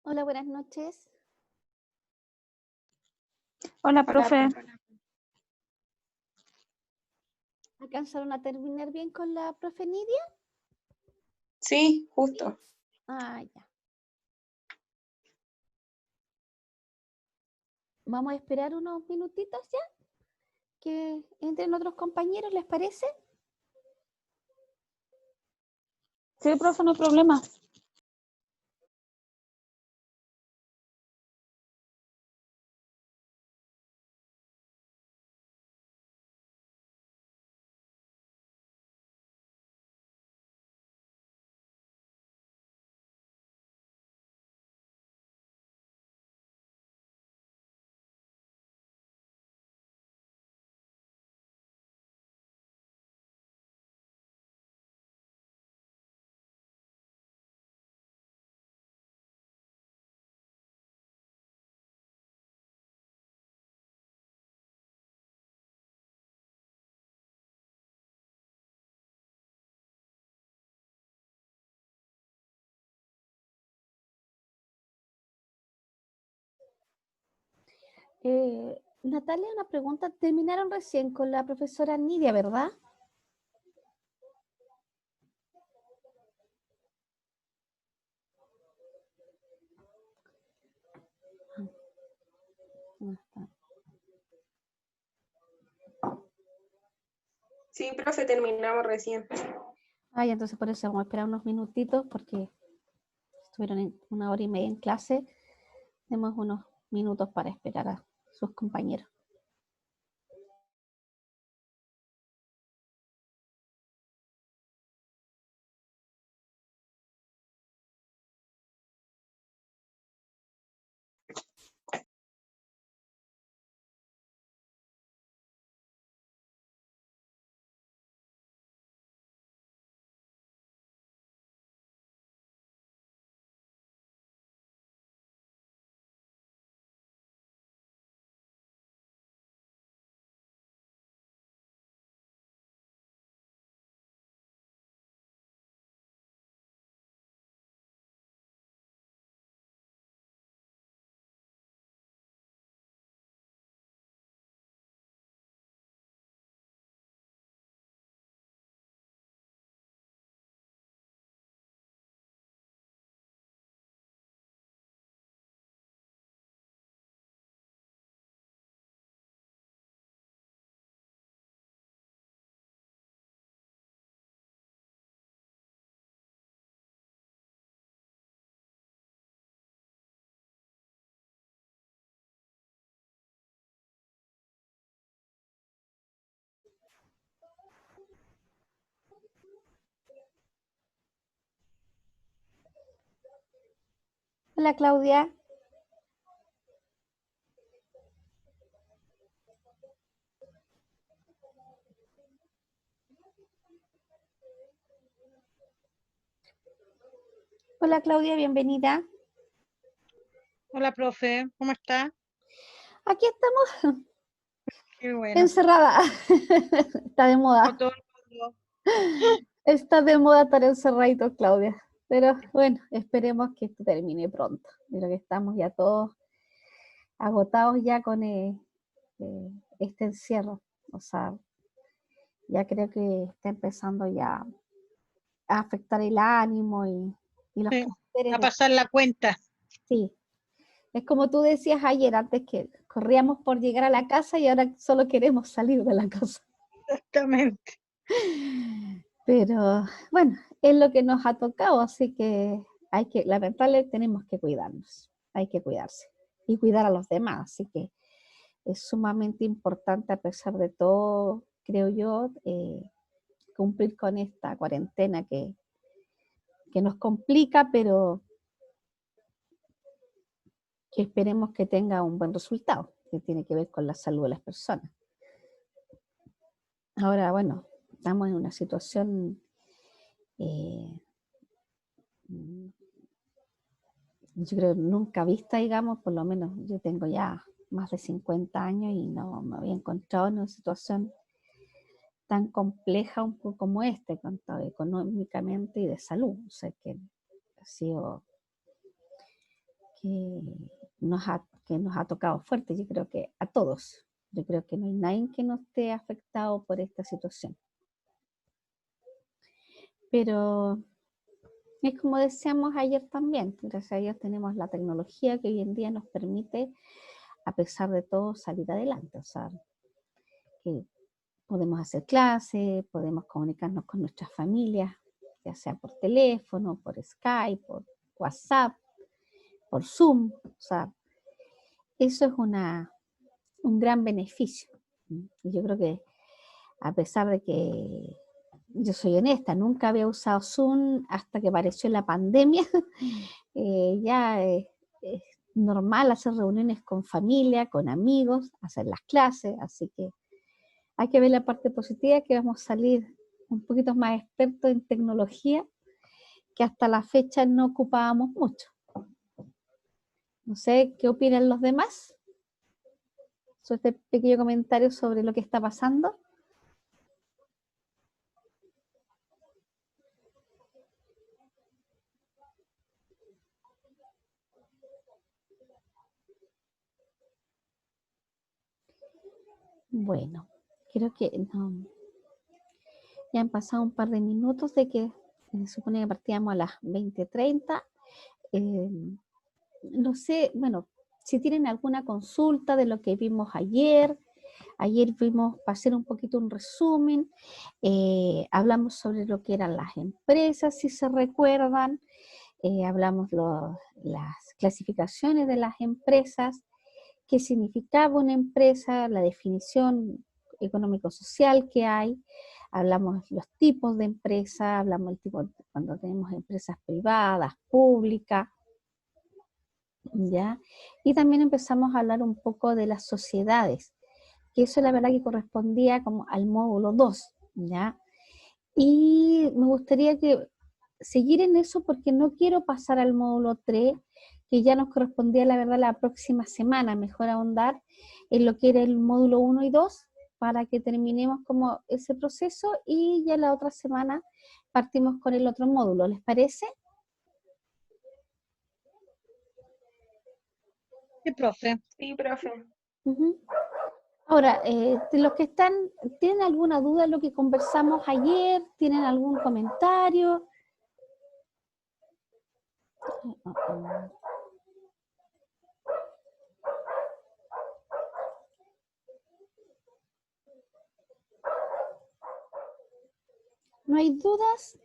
Hola, buenas noches. Hola, profe. ¿Alcanzaron a terminar bien con la profe Nidia? Sí, justo. Ah, ya. Vamos a esperar unos minutitos ya, que entren otros compañeros, ¿les parece? Sí, profe, no hay problema. Natalia, una pregunta. Terminaron recién con la profesora Nidia, ¿verdad? Sí, profe, terminamos recién. Ay, entonces por eso vamos a esperar unos minutitos porque estuvieron una hora y media en clase. Tenemos unos minutos para esperar a sus compañeros. Hola, Claudia. Hola, Claudia, bienvenida. Hola, profe, ¿cómo está? Aquí estamos, Qué bueno. encerrada. Está de moda. Como todo el mundo. Está de moda estar encerradito, Claudia. Pero bueno, esperemos que esto termine pronto. Pero que estamos ya todos agotados ya con este encierro. O sea, ya creo que está empezando ya a afectar el ánimo y los Sí, quehaceres a pasar la cuenta. sí. Es como tú decías ayer, antes que corríamos por llegar a la casa y ahora solo queremos salir de la casa. Exactamente. Pero bueno, es lo que nos ha tocado, así que lamentablemente tenemos que cuidarnos, hay que cuidarse y cuidar a los demás, así que es sumamente importante a pesar de todo, creo yo, cumplir con esta cuarentena que nos complica, pero que esperemos que tenga un buen resultado, que tiene que ver con la salud de las personas. Ahora, bueno, estamos en una situación yo creo nunca vista, digamos, por lo menos yo tengo ya más de 50 años y no me había encontrado en una situación tan compleja un poco como tanto económicamente y de salud. O sea que ha sido que nos ha tocado fuerte, yo creo que a todos. Yo creo que no hay nadie que no esté afectado por esta situación. Pero es como decíamos ayer también, gracias a Dios tenemos la tecnología que hoy en día nos permite, a pesar de todo, salir adelante. O sea, que podemos hacer clases, podemos comunicarnos con nuestras familias, ya sea por teléfono, por Skype, por WhatsApp, por Zoom. O sea, eso es un gran beneficio. Y yo creo que a pesar de que yo soy honesta, nunca había usado Zoom hasta que apareció la pandemia, ya es normal hacer reuniones con familia, con amigos, hacer las clases, así que hay que ver la parte positiva, que vamos a salir un poquito más expertos en tecnología, que hasta la fecha no ocupábamos mucho. No sé qué opinan los demás sobre este pequeño comentario sobre lo que está pasando. Bueno, creo que no, ya han pasado un par de minutos de que se supone que partíamos a las 20:30. No sé, bueno, si tienen alguna consulta de lo que vimos ayer. Ayer vimos, para hacer un poquito un resumen, hablamos sobre lo que eran las empresas, si se recuerdan, hablamos las clasificaciones de las empresas, qué significaba una empresa, la definición económico-social que hay, hablamos los tipos de empresas, hablamos del tipo cuando tenemos empresas privadas, públicas, ¿ya? Y también empezamos a hablar un poco de las sociedades, que eso la verdad que correspondía como al módulo 2, ¿ya? Y me gustaría seguir en eso porque no quiero pasar al módulo 3, que ya nos correspondía la verdad la próxima semana, mejor ahondar en lo que era el módulo 1 y 2, para que terminemos como ese proceso y ya la otra semana partimos con el otro módulo, ¿les parece? Sí, profe. Sí, profe. Uh-huh. Ahora, de los que están, ¿tienen alguna duda en lo que conversamos ayer? ¿Tienen algún comentario? ¿No hay dudas?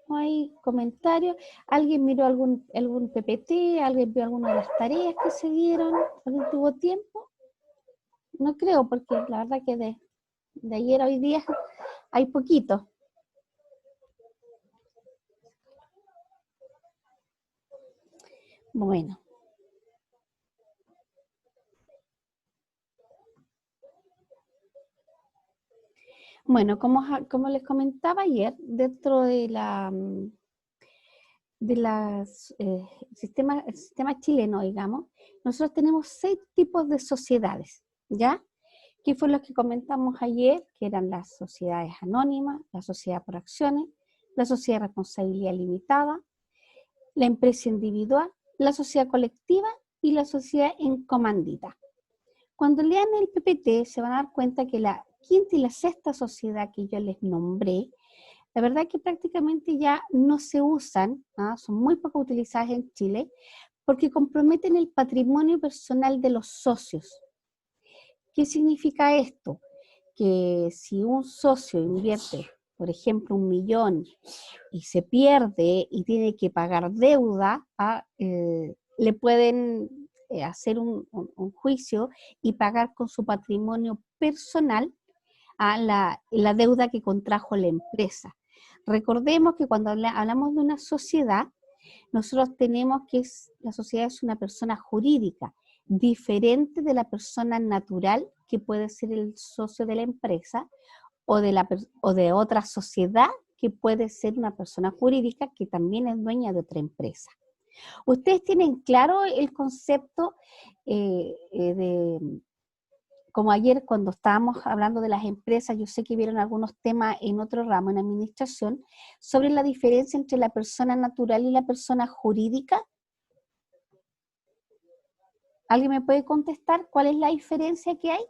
¿No hay comentarios? ¿Alguien miró algún PPT? ¿Alguien vio alguna de las tareas que se dieron? ¿Alguien tuvo tiempo? No creo, porque la verdad que de ayer a hoy día hay poquito. Bueno. Bueno, como les comentaba ayer, dentro de el sistema chileno, digamos, nosotros tenemos 6 tipos de sociedades, ¿ya? Que fue lo que comentamos ayer, que eran las sociedades anónimas, la sociedad por acciones, la sociedad de responsabilidad limitada, la empresa individual, la sociedad colectiva y la sociedad en comandita. Cuando lean el PPT se van a dar cuenta que la quinta y la sexta sociedad que yo les nombré, la verdad que prácticamente ya no se usan, ¿no? Son muy poco utilizadas en Chile, porque comprometen el patrimonio personal de los socios. ¿Qué significa esto? Que si un socio invierte, por ejemplo, 1 millón y se pierde y tiene que pagar deuda, le pueden hacer un juicio y pagar con su patrimonio personal a la deuda que contrajo la empresa. Recordemos que cuando hablamos de una sociedad, nosotros tenemos que la sociedad es una persona jurídica, diferente de la persona natural que puede ser el socio de la empresa o de otra sociedad que puede ser una persona jurídica que también es dueña de otra empresa. ¿Ustedes tienen claro el concepto como ayer cuando estábamos hablando de las empresas, yo sé que vieron algunos temas en otro ramo, en administración, sobre la diferencia entre la persona natural y la persona jurídica? ¿Alguien me puede contestar cuál es la diferencia que hay?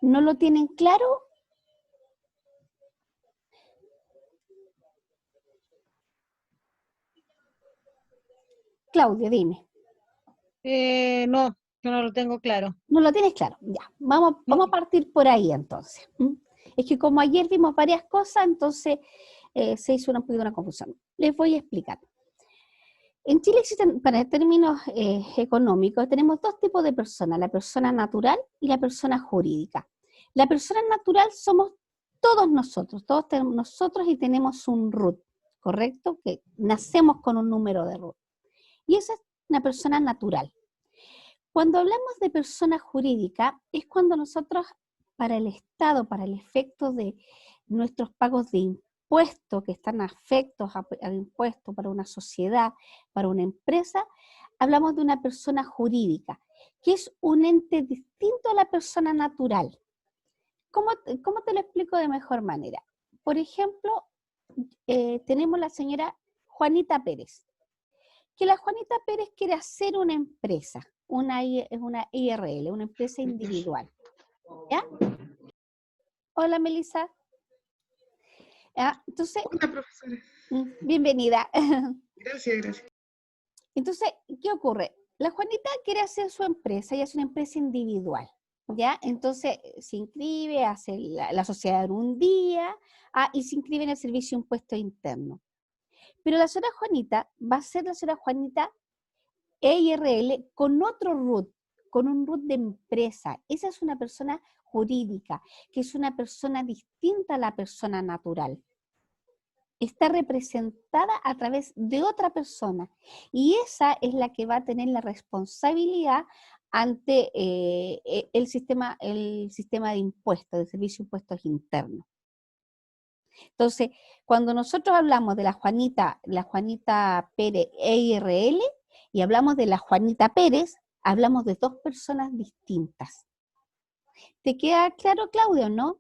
¿No lo tienen claro? Claudia, dime. No, yo no lo tengo claro. ¿No lo tienes claro? Ya, vamos a partir por ahí entonces. Es que como ayer vimos varias cosas, entonces se hizo un poquito una confusión. Les voy a explicar. En Chile existen, para términos económicos, tenemos dos tipos de personas, la persona natural y la persona jurídica. La persona natural somos todos tenemos nosotros y tenemos un RUT, ¿correcto? Que nacemos con un número de RUT. Y esa es una persona natural. Cuando hablamos de persona jurídica, es cuando nosotros, para el Estado, para el efecto de nuestros pagos de impuestos, que están afectos al impuesto para una sociedad, para una empresa, hablamos de una persona jurídica, que es un ente distinto a la persona natural. ¿Cómo te lo explico de mejor manera? Por ejemplo, tenemos la señora Juanita Pérez, que la Juanita Pérez quiere hacer una empresa, una IRL, una empresa individual. ¿Ya? Hola, Melissa. ¿Ya? Entonces, Hola, profesora. bienvenida. Gracias. Entonces, ¿qué ocurre? La Juanita quiere hacer su empresa y es una empresa individual. ¿Ya? Entonces, se inscribe, hace la sociedad en un día y se inscribe en el servicio de impuestos internos. Pero la señora Juanita va a ser la señora Juanita EIRL con otro RUT, con un RUT de empresa. Esa es una persona jurídica, que es una persona distinta a la persona natural. Está representada a través de otra persona y esa es la que va a tener la responsabilidad ante el sistema de impuestos, del servicio de impuestos internos. Entonces, cuando nosotros hablamos de la Juanita Pérez EIRL y hablamos de la Juanita Pérez, hablamos de dos personas distintas. ¿Te queda claro, Claudio, no?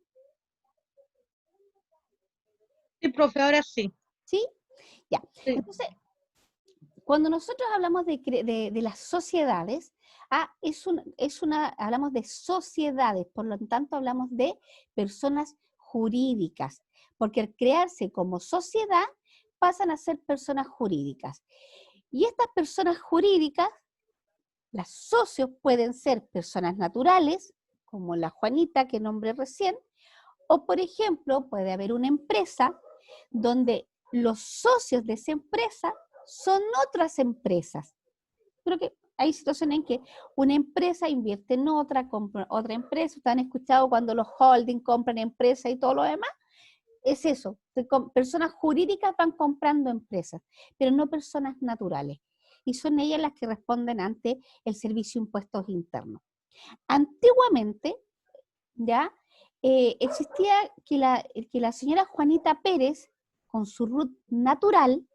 Sí, profe, ahora sí. ¿Sí? Ya. Sí. Entonces, cuando nosotros hablamos de las sociedades, hablamos de sociedades, por lo tanto hablamos de personas jurídicas, porque al crearse como sociedad pasan a ser personas jurídicas. Y estas personas jurídicas, las socios pueden ser personas naturales, como la Juanita que nombré recién, o por ejemplo puede haber una empresa donde los socios de esa empresa son otras empresas. Creo que hay situaciones en que una empresa invierte en otra, compra otra empresa. Ustedes han escuchado cuando los holding compran empresas y todo lo demás. Es eso, personas jurídicas van comprando empresas, pero no personas naturales. Y son ellas las que responden ante el Servicio de Impuestos Internos. Antiguamente, ya, existía que la señora Juanita Pérez, con su RUT natural,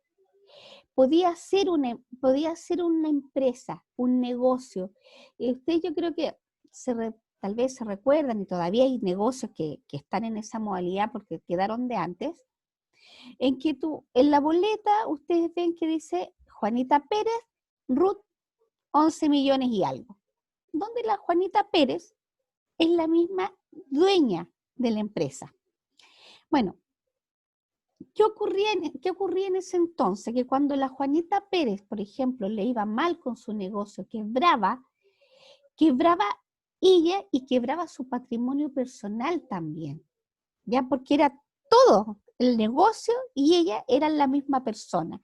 podía ser una empresa, un negocio. Ustedes yo creo que tal vez se recuerdan, y todavía hay negocios que están en esa modalidad porque quedaron de antes, en que en la boleta, ustedes ven que dice Juanita Pérez, RUT 11 millones y algo. Donde la Juanita Pérez es la misma dueña de la empresa. Bueno, ¿qué ocurría en ese entonces? Que cuando la Juanita Pérez, por ejemplo, le iba mal con su negocio, quebraba ella y quebraba su patrimonio personal también, ¿ya? Porque era todo el negocio y ella eran la misma persona.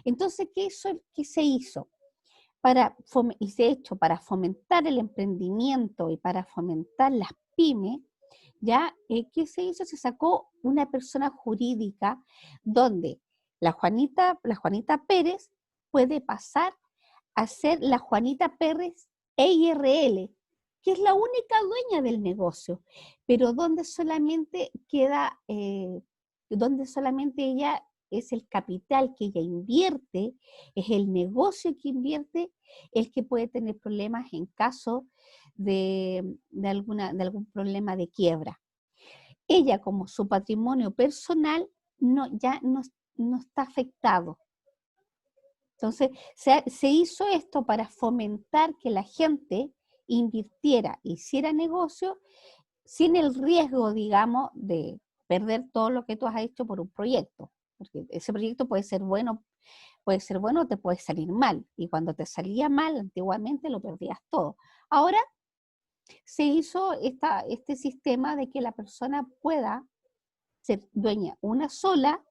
Entonces, ¿qué se hizo? Para fomentar el emprendimiento y para fomentar las pymes, ¿ya? ¿Qué se hizo? Se sacó una persona jurídica donde la Juanita Pérez puede pasar a ser la Juanita Pérez EIRL, que es la única dueña del negocio, pero donde solamente ella es el capital que ella invierte, es el negocio que invierte, el que puede tener problemas en caso de algún problema de quiebra. Ella, como su patrimonio personal, ya no está afectado. Entonces, se hizo esto para fomentar que la gente invirtiera, hiciera negocio, sin el riesgo, digamos, de perder todo lo que tú has hecho por un proyecto. Porque ese proyecto puede ser bueno o te puede salir mal. Y cuando te salía mal, antiguamente lo perdías todo. Ahora se hizo este sistema de que la persona pueda ser dueña una sola,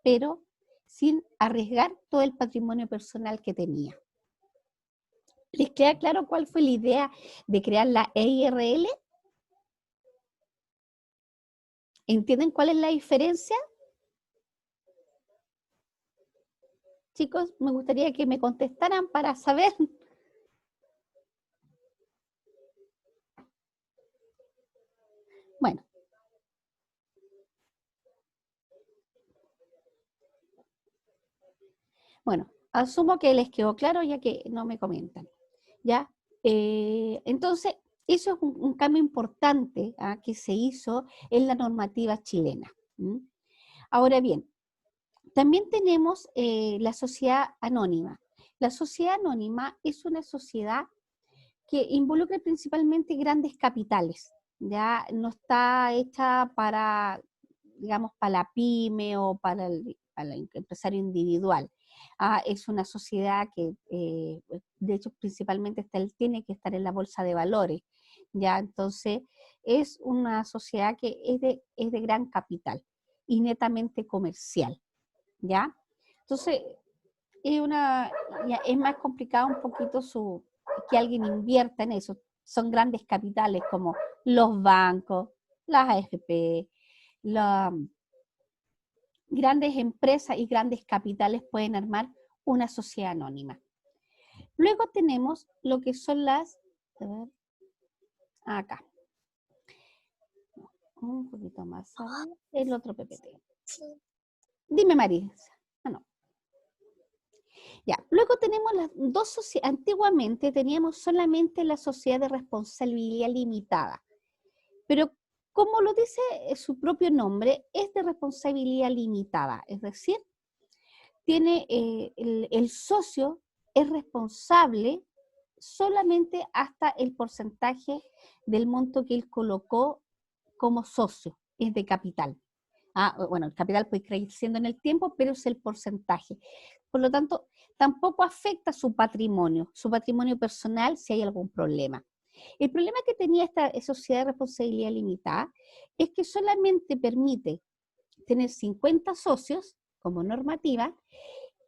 pero sin arriesgar todo el patrimonio personal que tenía. ¿Les queda claro cuál fue la idea de crear la EIRL? ¿Entienden cuál es la diferencia? Chicos, me gustaría que me contestaran para saber. Bueno. Bueno, asumo que les quedó claro ya que no me comentan. ¿Ya? Entonces, eso es un cambio importante que se hizo en la normativa chilena. Ahora bien, también tenemos la sociedad anónima. La sociedad anónima es una sociedad que involucra principalmente grandes capitales, ya no está hecha para, digamos, para la pyme o para el empresario individual. Es una sociedad que, de hecho, principalmente tiene que estar en la bolsa de valores, ya, entonces es una sociedad que es de gran capital y netamente comercial, ya. Entonces, es más complicado un poquito que alguien invierta en eso. Son grandes capitales como los bancos, las AFP, grandes empresas y grandes capitales pueden armar una sociedad anónima. Luego tenemos lo que son las, acá, un poquito más, el otro PPT. Dime, Marisa. Ya, luego tenemos las dos sociedades. Antiguamente teníamos solamente la sociedad de responsabilidad limitada, pero como lo dice su propio nombre, es de responsabilidad limitada, es decir, tiene el socio es responsable solamente hasta el porcentaje del monto que él colocó como socio, es de capital. Bueno, el capital puede ir creciendo en el tiempo, pero es el porcentaje. Por lo tanto, tampoco afecta su patrimonio personal si hay algún problema. El problema que tenía esta sociedad de responsabilidad limitada es que solamente permite tener 50 socios como normativa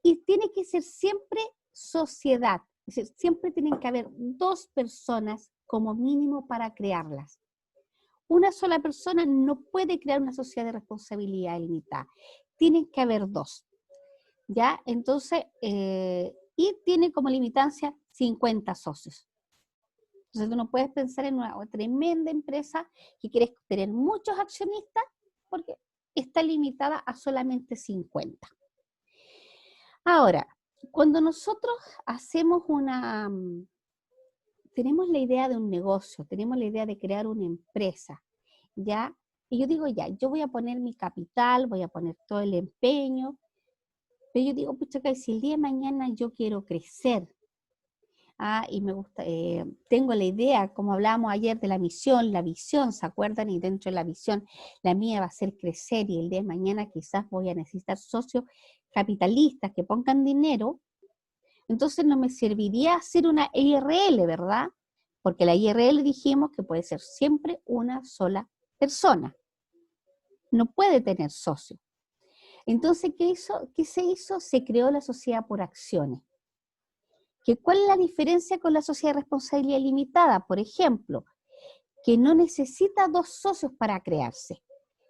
y tiene que ser siempre sociedad. Es decir, siempre tienen que haber 2 personas como mínimo para crearlas. Una sola persona no puede crear una sociedad de responsabilidad limitada. Tienen que haber 2. ¿Ya? Entonces, y tiene como limitancia 50 socios. Entonces tú no puedes pensar en una tremenda empresa que quieres tener muchos accionistas porque está limitada a solamente 50. Ahora, cuando nosotros tenemos la idea de un negocio, tenemos la idea de crear una empresa, ¿ya? Y yo digo, ya, yo voy a poner mi capital, voy a poner todo el empeño, pero yo digo, pucha, que si el día de mañana yo quiero crecer, y me gusta, tengo la idea, como hablábamos ayer de la misión, la visión, ¿se acuerdan? Y dentro de la visión, la mía va a ser crecer y el día de mañana quizás voy a necesitar socios capitalistas que pongan dinero, entonces no me serviría hacer una IRL, ¿verdad? Porque la IRL dijimos que puede ser siempre una sola persona. No puede tener socio. Entonces, ¿qué se hizo? Se creó la sociedad por acciones. ¿Cuál es la diferencia con la sociedad de responsabilidad limitada? Por ejemplo, que no necesita 2 socios para crearse.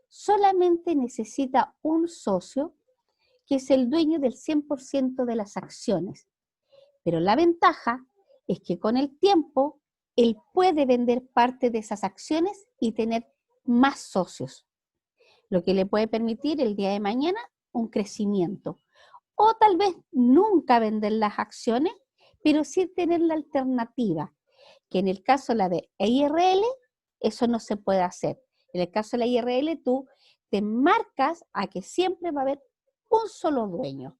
Solamente necesita un socio que es el dueño del 100% de las acciones. Pero la ventaja es que con el tiempo él puede vender parte de esas acciones y tener más socios, lo que le puede permitir el día de mañana un crecimiento. O tal vez nunca vender las acciones, pero sí tener la alternativa, que en el caso de la de IRL, eso no se puede hacer. En el caso de la IRL, tú te marcas a que siempre va a haber un solo dueño.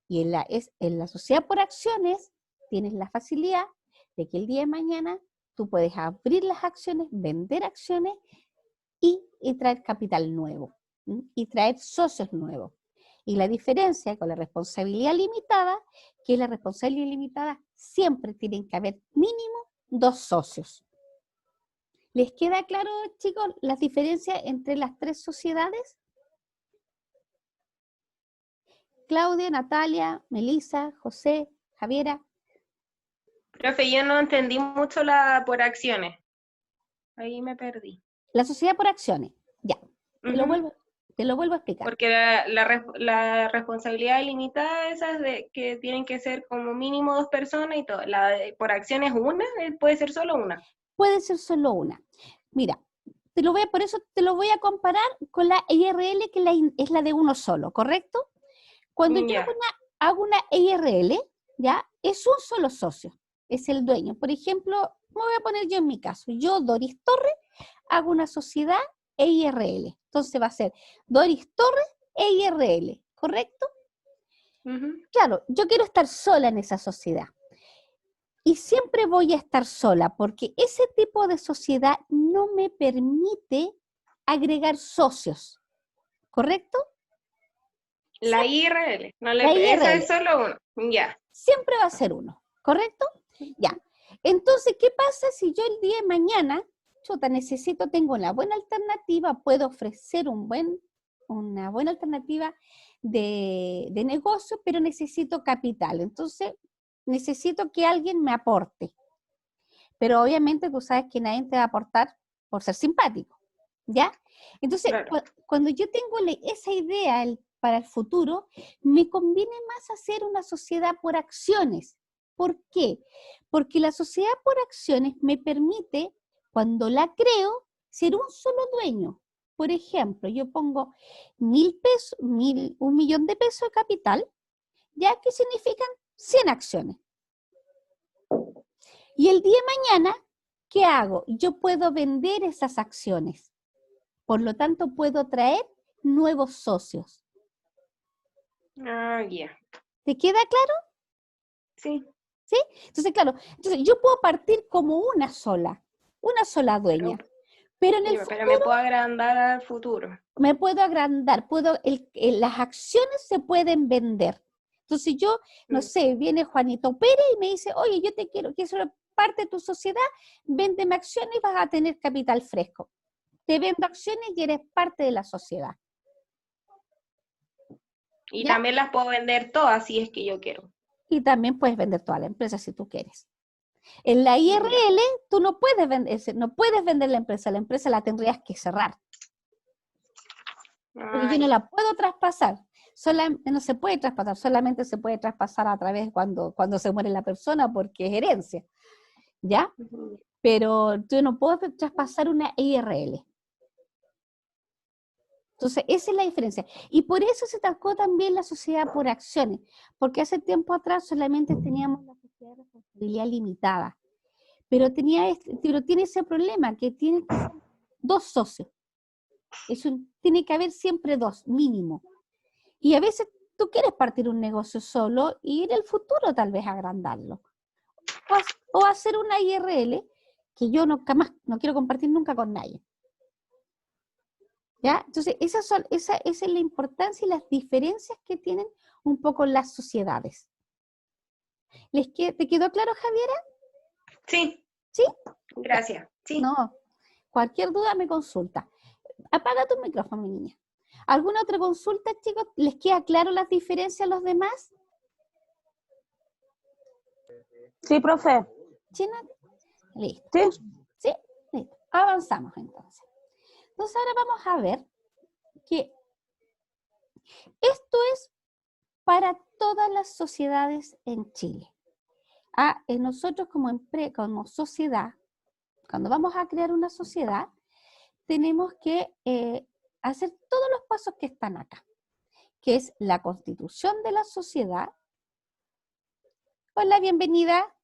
Y en la sociedad por acciones tienes la facilidad de que el día de mañana tú puedes abrir las acciones, vender acciones y traer capital nuevo, y traer socios nuevos. Y la diferencia con la responsabilidad limitada, que la responsabilidad limitada siempre tienen que haber mínimo 2 socios. ¿Les queda claro, chicos, las diferencias entre las 3 sociedades? Claudia, Natalia, Melissa, José, Javiera. Profe, yo no entendí mucho la por acciones. Ahí me perdí. La sociedad por acciones, ya. Te lo Ujú. vuelvo a explicar. Porque la responsabilidad ilimitada, esas de que tienen que ser como mínimo 2 personas y todo. Por acciones una, puede ser solo una. Puede ser solo una. Mira, por eso te lo voy a comparar con la IRL, que es la de uno solo, ¿correcto? Cuando yo Ya. hago una IRL, ¿ya? Es un solo socio, es el dueño. Por ejemplo, me voy a poner yo en mi caso. Yo, Doris Torres, hago una sociedad EIRL. Entonces va a ser Doris Torres EIRL, ¿correcto? Ujú. Claro, yo quiero estar sola en esa sociedad. Y siempre voy a estar sola, porque ese tipo de sociedad no me permite agregar socios, ¿correcto? La IRL. No La esa IRL. es solo uno. Ya. Siempre va a ser uno, ¿correcto? Ya. Entonces, ¿qué pasa si yo el día de mañana, tengo una buena alternativa, puedo ofrecer una buena alternativa de negocio, pero necesito capital? Entonces, necesito que alguien me aporte. Pero obviamente tú sabes que nadie te va a aportar por ser simpático, ¿ya? Entonces, Claro. cuando yo tengo esa idea para el futuro, me conviene más hacer una sociedad por acciones. ¿Por qué? Porque la sociedad por acciones me permite, cuando la creo, ser un solo dueño. Por ejemplo, yo pongo 1.000 pesos, 1.000.000 de pesos de capital, ya que significan 100 acciones. Y el día de mañana, ¿qué hago? Yo puedo vender esas acciones. Por lo tanto, puedo traer nuevos socios. Ah, ya. ¿Te queda claro? Sí. ¿Sí? Entonces, claro, yo puedo partir como una sola dueña. Pero en el Pero me puedo agrandar al futuro. me puedo agrandar, las acciones se pueden vender. Entonces yo, no sé, viene Juanito Pérez y me dice, oye, yo te quiero ser parte de tu sociedad, véndeme acciones y vas a tener capital fresco. Te vendo acciones y eres parte de la sociedad. Y ¿Ya? también las puedo vender todas si es que yo quiero. Y también puedes vender toda la empresa si tú quieres. En la IRL tú no puedes vender la empresa la tendrías que cerrar. Porque yo no la puedo traspasar. No se puede traspasar, solamente se puede traspasar a través cuando se muere la persona porque es herencia. ¿Ya? Pero yo no puedo traspasar una IRL. Entonces, esa es la diferencia. Y por eso se atacó también la sociedad por acciones, porque hace tiempo atrás solamente teníamos la sociedad de responsabilidad limitada, pero tiene ese problema, que tiene que ser 2 socios. Tiene que haber siempre 2, mínimo. Y a veces tú quieres partir un negocio solo y en el futuro tal vez agrandarlo. O hacer una IRL que yo no quiero compartir nunca con nadie. ¿Ya? Entonces, esa es la importancia y las diferencias que tienen un poco las sociedades. ¿Te quedó claro, Javiera? Sí. ¿Sí? Gracias. Sí. No, cualquier duda me consulta. Apaga tu micrófono, mi niña. ¿Alguna otra consulta, chicos? ¿Les queda claro las diferencias a los demás? Sí, profe. ¿China? Listo. Sí. ¿Sí? Listo. Avanzamos entonces. Entonces ahora vamos a ver que esto es para todas las sociedades en Chile. Nosotros como sociedad, cuando vamos a crear una sociedad, tenemos que hacer todos los pasos que están acá, que es la constitución de la sociedad. Hola, bienvenida.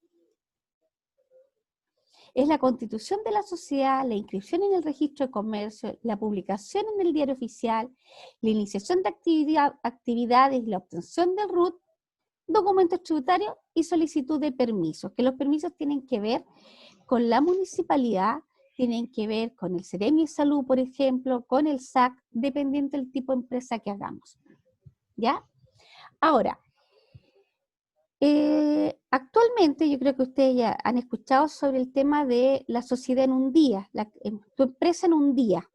Es la constitución de la sociedad, la inscripción en el registro de comercio, la publicación en el diario oficial, la iniciación de actividades y la obtención del RUT, documentos tributarios y solicitud de permisos, que los permisos tienen que ver con la municipalidad, tienen que ver con el Seremi de Salud, por ejemplo, con el SAC, dependiendo del tipo de empresa que hagamos. ¿Ya? Ahora, actualmente yo creo que ustedes ya han escuchado sobre el tema de la sociedad en un día, tu empresa en un día.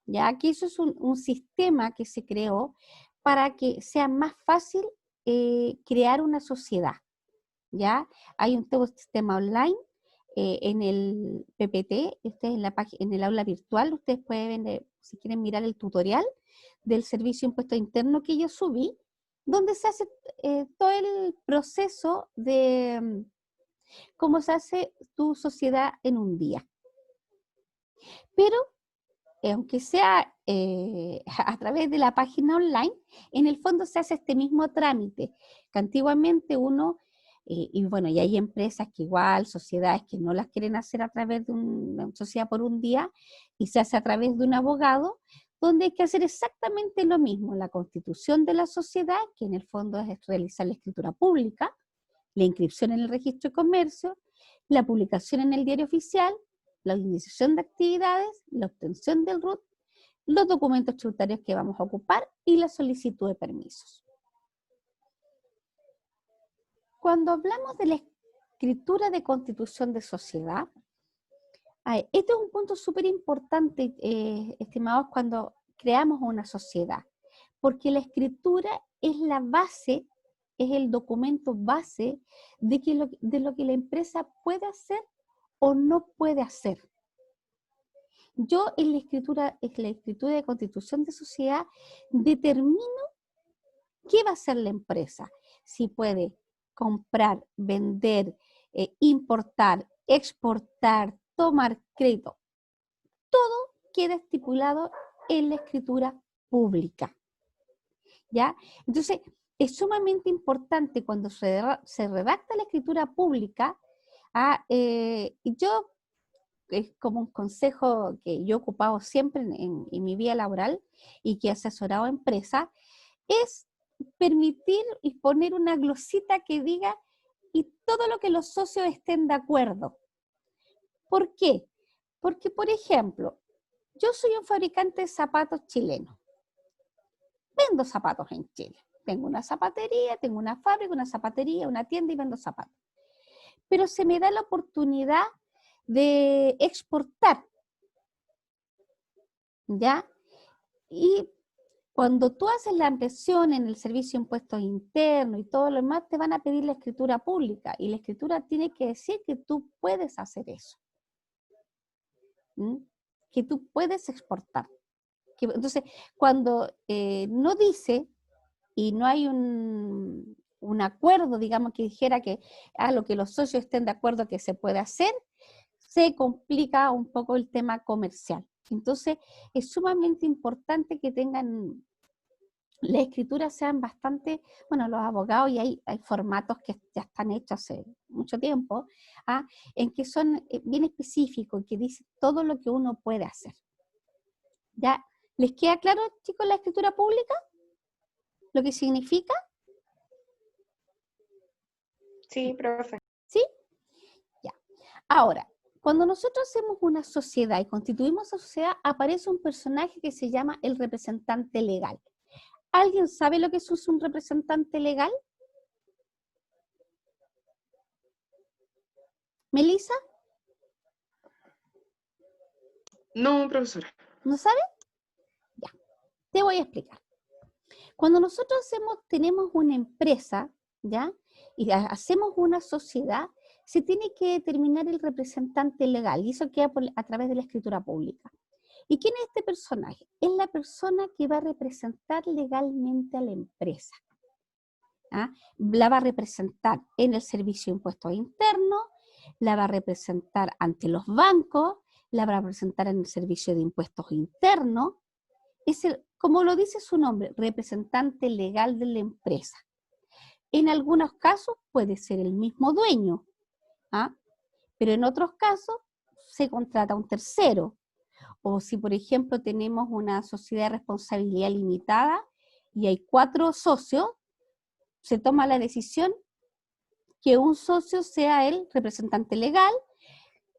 Ya que eso es un sistema que se creó para que sea más fácil crear una sociedad. ¿Ya? Hay un sistema online en el PPT, ustedes en el aula virtual, ustedes pueden ver, si quieren mirar el tutorial del Servicio de Impuesto Interno que yo subí, donde se hace todo el proceso de cómo se hace tu sociedad en un día. Pero, aunque sea a través de la página online, en el fondo se hace este mismo trámite, que antiguamente uno, y bueno, y hay empresas que igual, sociedades que no las quieren hacer a través de una sociedad por un día, y se hace a través de un abogado, donde hay que hacer exactamente lo mismo, la constitución de la sociedad, que en el fondo es realizar la escritura pública, la inscripción en el registro de comercio, la publicación en el diario oficial, la iniciación de actividades, la obtención del RUT, los documentos tributarios que vamos a ocupar y la solicitud de permisos. Cuando hablamos de la escritura de constitución de sociedad, este es un punto súper importante, estimados, cuando creamos una sociedad, porque la escritura es la base, es el documento base de lo que la empresa puede hacer o no puede hacer. Yo en la escritura de constitución de sociedad determino qué va a hacer la empresa, si puede comprar, vender, importar, exportar, tomar crédito. Todo queda estipulado en la escritura pública. ¿Ya? Entonces, es sumamente importante cuando se redacta la escritura pública, yo, es como un consejo que yo he ocupado siempre en mi vida laboral y que he asesorado a empresas, es permitir y poner una glosita que diga y todo lo que los socios estén de acuerdo. ¿Por qué? Porque, por ejemplo, yo soy un fabricante de zapatos chileno. Vendo zapatos en Chile. Tengo una zapatería, tengo una fábrica, una zapatería, una tienda y vendo zapatos. Pero se me da la oportunidad de exportar. ¿Ya? Y cuando tú haces la ampliación en el servicio de impuestos internos y todo lo demás, te van a pedir la escritura pública. Y la escritura tiene que decir que tú puedes hacer eso. Que tú puedes exportar. Entonces, cuando no dice y no hay un acuerdo, digamos, que dijera que lo que los socios estén de acuerdo que se puede hacer, se complica un poco el tema comercial. Entonces, es sumamente importante que tengan, las escrituras sean bastante, bueno, los abogados, y hay formatos que ya están hechos hace mucho tiempo, en que son bien específicos, que dicen todo lo que uno puede hacer. ¿Ya? ¿Les queda claro, chicos, la escritura pública? ¿Lo que significa? Sí, profe. ¿Sí? Ya. Ahora, cuando nosotros hacemos una sociedad y constituimos esa sociedad, aparece un personaje que se llama el representante legal. ¿Alguien sabe lo que es un representante legal? ¿Melissa? No, profesora. ¿No sabe? Ya, te voy a explicar. Cuando nosotros tenemos una empresa, ¿ya? Y hacemos una sociedad, se tiene que determinar el representante legal, y eso queda a través de la escritura pública. ¿Y quién es este personaje? Es la persona que va a representar legalmente a la empresa. La va a representar en el servicio de impuestos internos, la va a representar ante los bancos, la va a representar en el servicio de impuestos internos. Es como lo dice su nombre, representante legal de la empresa. En algunos casos puede ser el mismo dueño, pero en otros casos se contrata a un tercero. O si, por ejemplo, tenemos una sociedad de responsabilidad limitada y hay 4 socios, se toma la decisión que un socio sea el representante legal,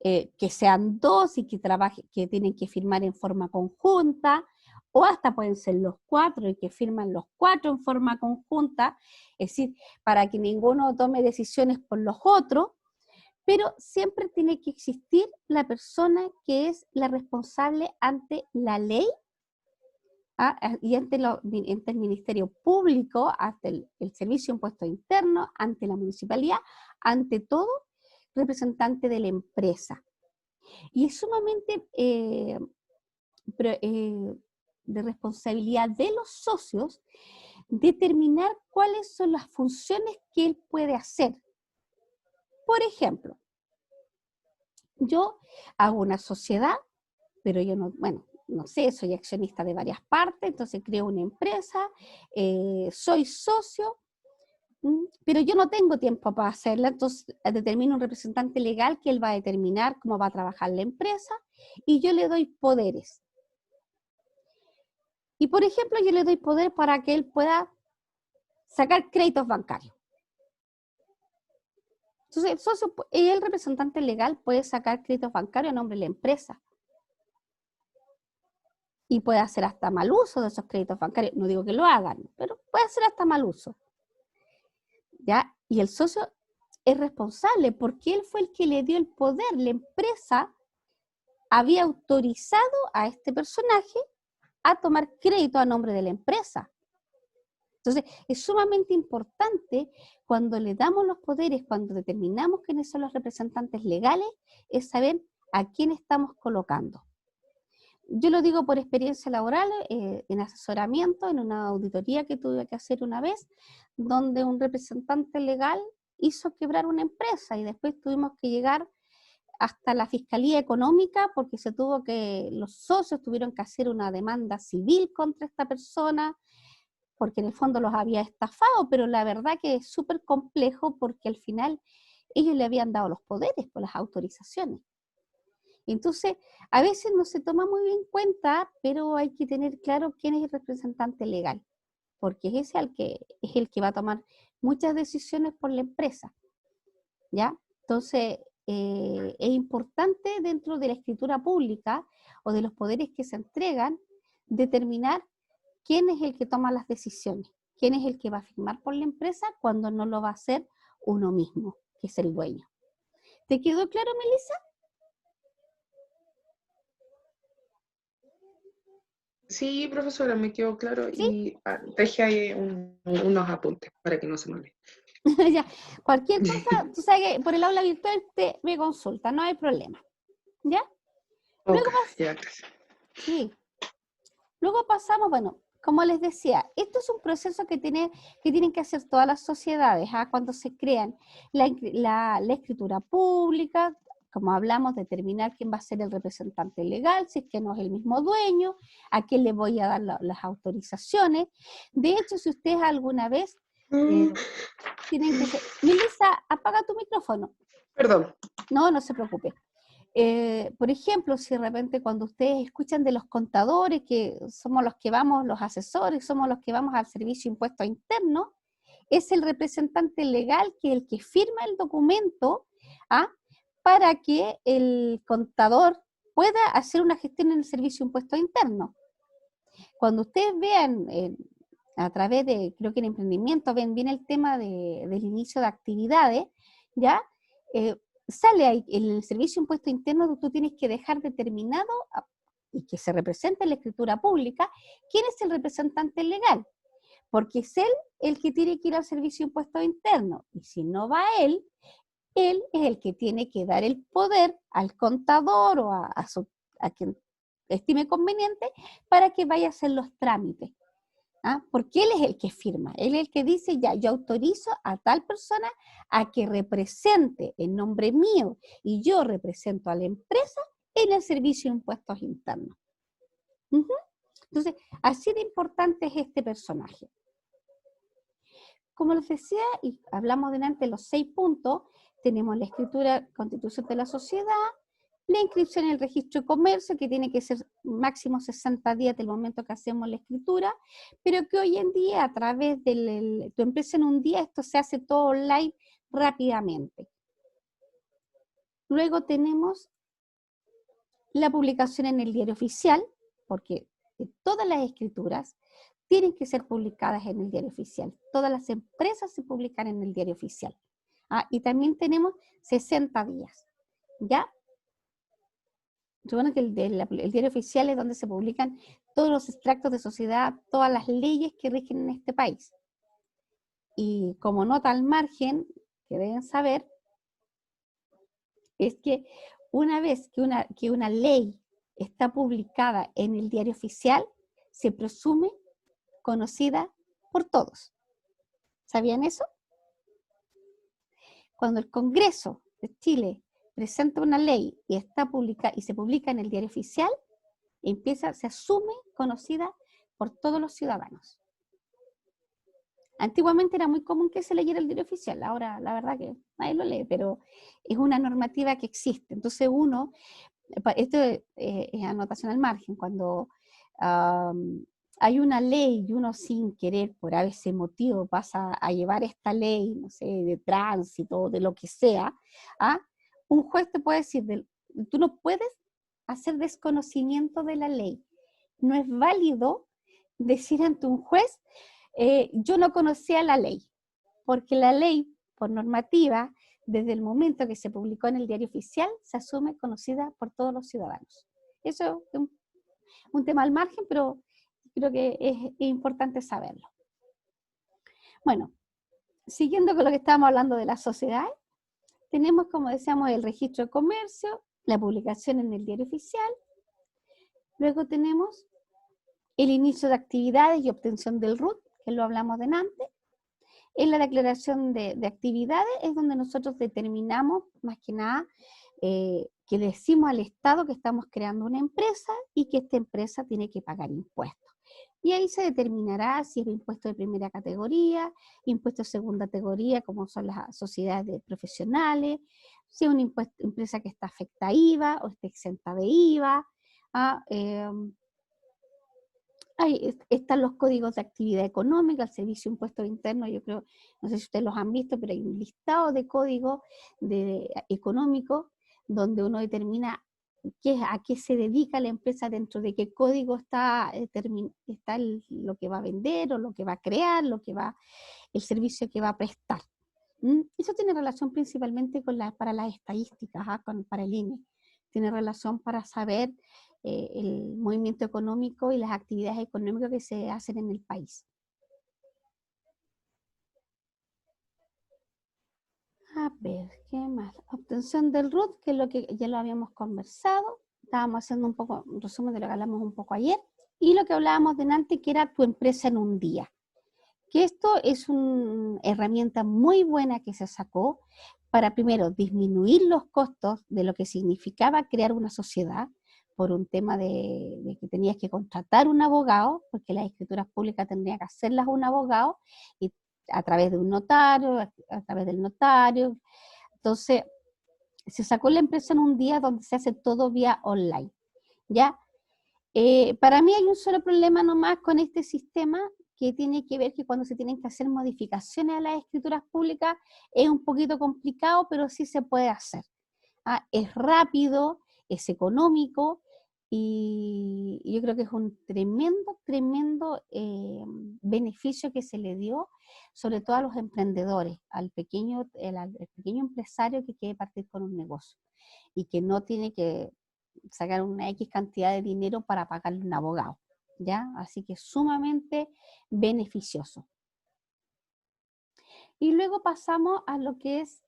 que sean 2 y que tienen que firmar en forma conjunta, o hasta pueden ser los 4 y que firman los 4 en forma conjunta, es decir, para que ninguno tome decisiones por los otros, pero siempre tiene que existir la persona que es la responsable ante la ley, y ante el Ministerio Público, ante el Servicio de Impuestos Internos, ante la municipalidad, ante todo, representante de la empresa. Y es sumamente de responsabilidad de los socios determinar cuáles son las funciones que él puede hacer. Por ejemplo, yo hago una sociedad, pero yo no, bueno, no sé, soy accionista de varias partes, entonces creo una empresa, soy socio, pero yo no tengo tiempo para hacerla, entonces determino un representante legal que él va a determinar cómo va a trabajar la empresa y yo le doy poderes. Y por ejemplo, yo le doy poder para que él pueda sacar créditos bancarios. Entonces, el socio, el representante legal puede sacar créditos bancarios a nombre de la empresa. Y puede hacer hasta mal uso de esos créditos bancarios. No digo que lo hagan, pero puede hacer hasta mal uso. ¿Ya? Y el socio es responsable porque él fue el que le dio el poder. La empresa había autorizado a este personaje a tomar crédito a nombre de la empresa. Entonces, es sumamente importante cuando le damos los poderes, cuando determinamos quiénes son los representantes legales, es saber a quién estamos colocando. Yo lo digo por experiencia laboral, en asesoramiento, en una auditoría que tuve que hacer una vez, donde un representante legal hizo quebrar una empresa y después tuvimos que llegar hasta la Fiscalía Económica porque los socios tuvieron que hacer una demanda civil contra esta persona, porque en el fondo los había estafado, pero la verdad que es súper complejo porque al final ellos le habían dado los poderes por las autorizaciones. Entonces, a veces no se toma muy bien en cuenta, pero hay que tener claro quién es el representante legal, porque es el que va a tomar muchas decisiones por la empresa, ¿ya? Entonces, es importante dentro de la escritura pública o de los poderes que se entregan, determinar quién es el que toma las decisiones, quién es el que va a firmar por la empresa cuando no lo va a hacer uno mismo, que es el dueño. ¿Te quedó claro, Melissa? Sí, profesora, me quedó claro. ¿Sí? Y dejé ahí unos apuntes para que no se me olvide. Ya, cualquier cosa, tú sabes que por el aula virtual me consulta, no hay problema. ¿Ya? Okay, Luego, ya, gracias. sí. Luego pasamos, bueno, como les decía, esto es un proceso que tienen que hacer todas las sociedades, cuando se crean la escritura pública, como hablamos, determinar quién va a ser el representante legal, si es que no es el mismo dueño, a quién le voy a dar las autorizaciones. De hecho, si ustedes alguna vez tienen que ser... Melissa, apaga tu micrófono. Perdón. No se preocupe. Por ejemplo, si de repente cuando ustedes escuchan de los contadores, que somos los que vamos, los asesores, somos los que vamos al servicio de impuestos internos, es el representante legal que es el que firma el documento para que el contador pueda hacer una gestión en el servicio de impuestos internos. Cuando ustedes vean a través de, creo que en emprendimiento, ven bien el tema del inicio de actividades, ¿ya? Sale ahí, en el servicio de impuesto interno tú tienes que dejar determinado y que se represente en la escritura pública quién es el representante legal, porque es él el que tiene que ir al servicio de impuestos internos, y si no va él es el que tiene que dar el poder al contador o a quien estime conveniente para que vaya a hacer los trámites. Porque él es el que firma, él es el que dice, ya, yo autorizo a tal persona a que represente en nombre mío y yo represento a la empresa en el servicio de impuestos internos. Entonces, así de importante es este personaje. Como les decía, y hablamos delante de los 6 puntos, tenemos la escritura, constitución de la sociedad, la inscripción en el registro de comercio, que tiene que ser máximo 60 días del momento que hacemos la escritura, pero que hoy en día a través de tu empresa en un día, esto se hace todo online rápidamente. Luego tenemos la publicación en el diario oficial, porque todas las escrituras tienen que ser publicadas en el diario oficial. Todas las empresas se publican en el diario oficial. Y también tenemos 60 días, ¿ya? Supongo que el diario oficial es donde se publican todos los extractos de sociedad, todas las leyes que rigen en este país. Y como nota al margen, que deben saber, es que una vez que una ley está publicada en el diario oficial, se presume conocida por todos. ¿Sabían eso? Cuando el Congreso de Chile presenta una ley y está publicada y se publica en el diario oficial, se asume conocida por todos los ciudadanos. Antiguamente era muy común que se leyera el diario oficial, ahora la verdad que nadie lo lee, pero es una normativa que existe. Entonces esto es anotación al margen, cuando hay una ley y uno sin querer, por ese motivo, pasa a llevar esta ley, no sé, de tránsito, de lo que sea, un juez te puede decir, tú no puedes hacer desconocimiento de la ley. No es válido decir ante un juez, yo no conocía la ley, porque la ley, por normativa, desde el momento que se publicó en el diario oficial, se asume conocida por todos los ciudadanos. Eso es un tema al margen, pero creo que es importante saberlo. Bueno, siguiendo con lo que estábamos hablando de las sociedades, tenemos, como decíamos, el registro de comercio, la publicación en el diario oficial, luego tenemos el inicio de actividades y obtención del RUT, que lo hablamos delante. En la declaración de actividades es donde nosotros determinamos, más que nada, que le decimos al Estado que estamos creando una empresa y que esta empresa tiene que pagar impuestos. Y ahí se determinará si es un impuesto de primera categoría, impuesto de segunda categoría, como son las sociedades de profesionales, si es una empresa que está afecta a IVA o está exenta de IVA. Ahí están los códigos de actividad económica, el servicio de impuestos internos, yo creo, no sé si ustedes los han visto, pero hay un listado de códigos económicos donde uno determina a qué se dedica la empresa, dentro de qué código está lo que va a vender o lo que va a crear, el servicio que va a prestar. Eso tiene relación principalmente para las estadísticas, para el INE. Tiene relación para saber el movimiento económico y las actividades económicas que se hacen en el país. A ver, ¿qué más? Obtención del RUT, que es lo que ya lo habíamos conversado. Estábamos haciendo un resumen de lo que hablamos un poco ayer. Y lo que hablábamos delante, que era tu empresa en un día. Que esto es una herramienta muy buena que se sacó para, primero, disminuir los costos de lo que significaba crear una sociedad, por un tema de que tenías que contratar un abogado, porque las escrituras públicas tendrían que hacerlas un abogado, y a través de un notario, a través del notario. Entonces, se sacó la empresa en un día donde se hace todo vía online, ¿ya? Para mí hay un solo problema nomás con este sistema, que tiene que ver que cuando se tienen que hacer modificaciones a las escrituras públicas es un poquito complicado, pero sí se puede hacer. Es rápido, es económico, y yo creo que es un tremendo beneficio que se le dio, sobre todo a los emprendedores, al pequeño empresario que quiere partir con un negocio y que no tiene que sacar una X cantidad de dinero para pagarle un abogado, ¿ya? Así que es sumamente beneficioso. Y luego pasamos a lo que es,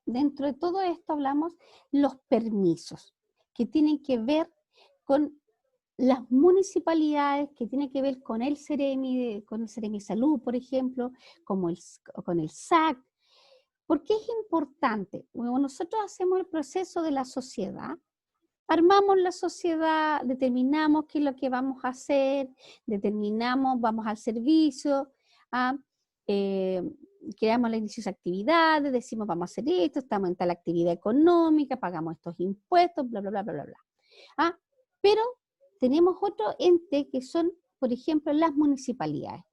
dentro de todo esto hablamos los permisos, que tienen que ver con las municipalidades, que tienen que ver con el Ceremi Salud, por ejemplo, con el SAC. ¿Por qué es importante? Bueno, nosotros hacemos el proceso de la sociedad, armamos la sociedad, determinamos qué es lo que vamos a hacer, vamos al servicio, creamos la inicio de actividades, decimos vamos a hacer esto, estamos en tal actividad económica, pagamos estos impuestos, bla, bla, bla, bla, bla, bla. ¿Ah? Pero tenemos otro ente que son, por ejemplo, las municipalidades,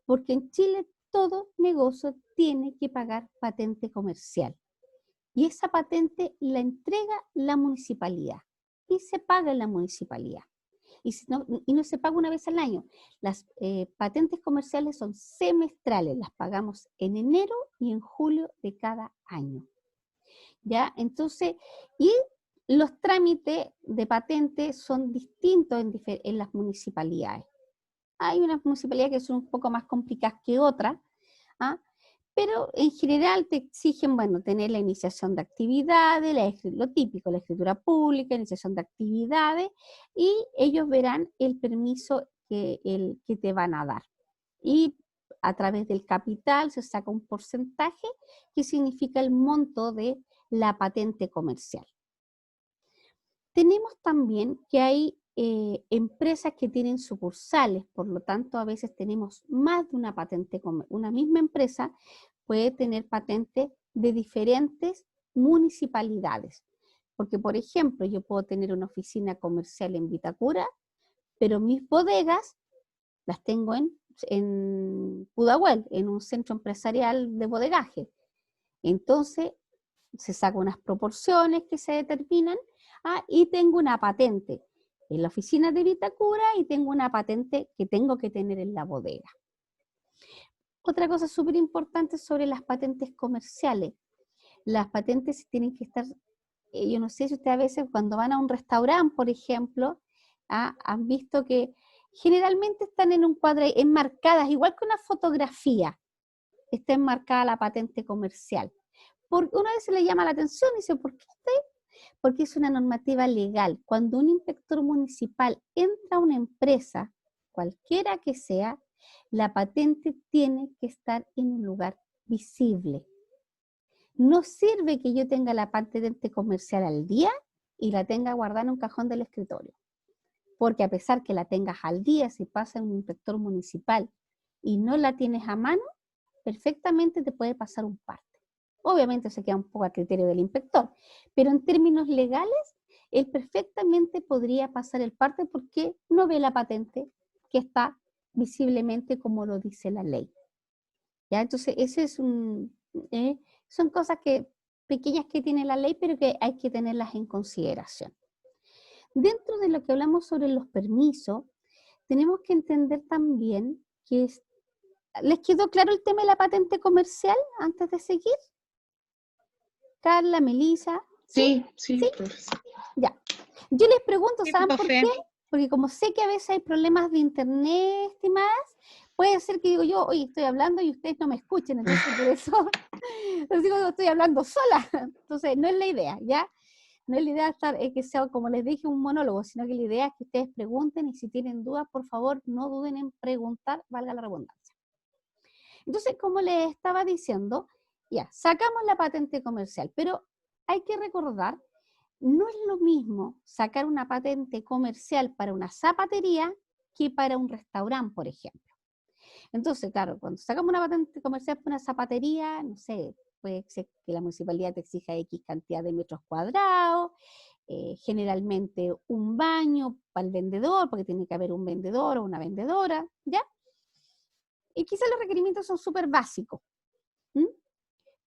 porque en Chile todo negocio tiene que pagar patente comercial. Y esa patente la entrega la municipalidad y se paga en la municipalidad. Y no se paga una vez al año. Las patentes comerciales son semestrales, las pagamos en enero y en julio de cada año. ¿Ya? Entonces, y los trámites de patentes son distintos en las municipalidades. Hay unas municipalidades que son un poco más complicadas que otras, ¿ah? Pero en general te exigen, bueno, tener la iniciación de actividades, lo típico, la escritura pública, iniciación de actividades, y ellos verán el permiso que te van a dar. Y a través del capital se saca un porcentaje que significa el monto de la patente comercial. Tenemos también que hay empresas que tienen sucursales, por lo tanto a veces tenemos más de una patente, una misma empresa puede tener patentes de diferentes municipalidades, porque por ejemplo yo puedo tener una oficina comercial en Vitacura, pero mis bodegas las tengo en Pudahuel, en un centro empresarial de bodegaje. Entonces se sacan unas proporciones que se determinan, y tengo una patente en la oficina de Vitacura y tengo una patente que tengo que tener en la bodega. Otra cosa súper importante sobre las patentes comerciales. Las patentes tienen que estar, yo no sé si ustedes a veces cuando van a un restaurante, por ejemplo, han visto que generalmente están en un cuadro enmarcadas, igual que una fotografía, está enmarcada la patente comercial. Una vez se le llama la atención y dice, ¿por qué usted? Porque es una normativa legal. Cuando un inspector municipal entra a una empresa, cualquiera que sea, la patente tiene que estar en un lugar visible. No sirve que yo tenga la patente comercial al día y la tenga guardada en un cajón del escritorio. Porque a pesar que la tengas al día, si pasa un inspector municipal y no la tienes a mano, perfectamente te puede pasar un parte. Obviamente se queda un poco a criterio del inspector, pero en términos legales, él perfectamente podría pasar el parte porque no ve la patente que está visiblemente como lo dice la ley. ¿Ya? Entonces, ese es son cosas pequeñas que tiene la ley, pero que hay que tenerlas en consideración. Dentro de lo que hablamos sobre los permisos, tenemos que entender también que ¿les quedó claro el tema de la patente comercial antes de seguir? Carla, Melissa. Sí, ¿Sí? profesor. Ya. Yo les pregunto, Sí, ¿saben por profe. qué? Porque como sé que a veces hay problemas de internet, estimadas, puede ser que digo yo, oye, estoy hablando y ustedes no me escuchen, entonces por eso les digo, estoy hablando sola. Entonces, no es la idea, ¿ya? No es la idea que sea, como les dije, un monólogo, sino que la idea es que ustedes pregunten y si tienen dudas, por favor, no duden en preguntar, valga la redundancia. Entonces, como les estaba diciendo, ya, sacamos la patente comercial, pero hay que recordar, no es lo mismo sacar una patente comercial para una zapatería que para un restaurante, por ejemplo. Entonces, claro, cuando sacamos una patente comercial para una zapatería, no sé, puede ser que la municipalidad te exija X cantidad de metros cuadrados, generalmente un baño para el vendedor, porque tiene que haber un vendedor o una vendedora, ¿ya? Y quizás los requerimientos son súper básicos,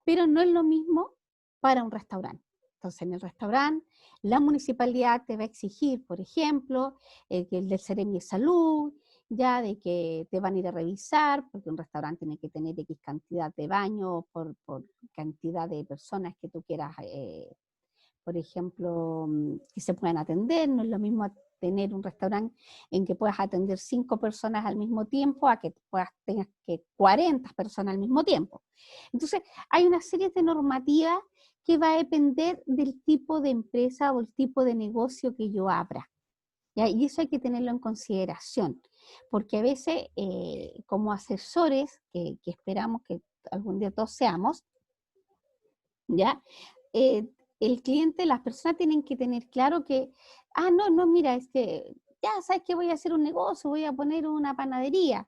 pero no es lo mismo para un restaurante. Entonces, en el restaurante, la municipalidad te va a exigir, por ejemplo, que el del Seremi de Salud, ya de que te van a ir a revisar, porque un restaurante tiene que tener X cantidad de baños por cantidad de personas que tú quieras, por ejemplo, que se puedan atender. No es lo mismo tener un restaurante en que puedas atender 5 personas al mismo tiempo a que tengas que 40 personas al mismo tiempo. Entonces, hay una serie de normativas que va a depender del tipo de empresa o el tipo de negocio que yo abra. ¿Ya? Y eso hay que tenerlo en consideración, porque a veces como asesores, que esperamos que algún día todos seamos, ¿ya? El cliente, las personas tienen que tener claro que, no, mira, es que ya sabes que voy a hacer un negocio, voy a poner una panadería,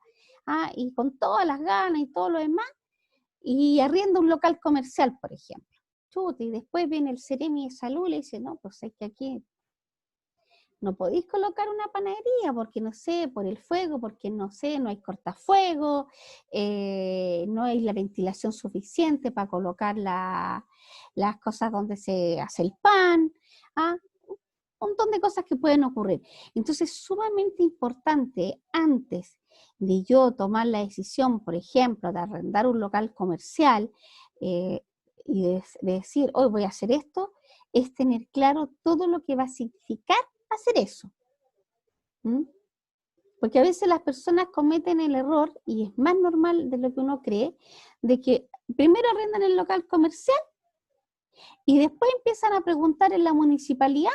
y con todas las ganas y todo lo demás, y arrienda un local comercial, por ejemplo. Chuta, y después viene el Ceremi de Salud y le dice, no, pues es que aquí no podéis colocar una panadería porque no sé, por el fuego, porque no sé, no hay cortafuego, no hay la ventilación suficiente para colocar las cosas donde se hace el pan, ¿ah? Un montón de cosas que pueden ocurrir. Entonces es sumamente importante antes de yo tomar la decisión, por ejemplo, de arrendar un local comercial y de decir, hoy voy a hacer esto, es tener claro todo lo que va a significar hacer eso. ¿Mm? Porque a veces las personas cometen el error, y es más normal de lo que uno cree, de que primero arrendan el local comercial y después empiezan a preguntar en la municipalidad,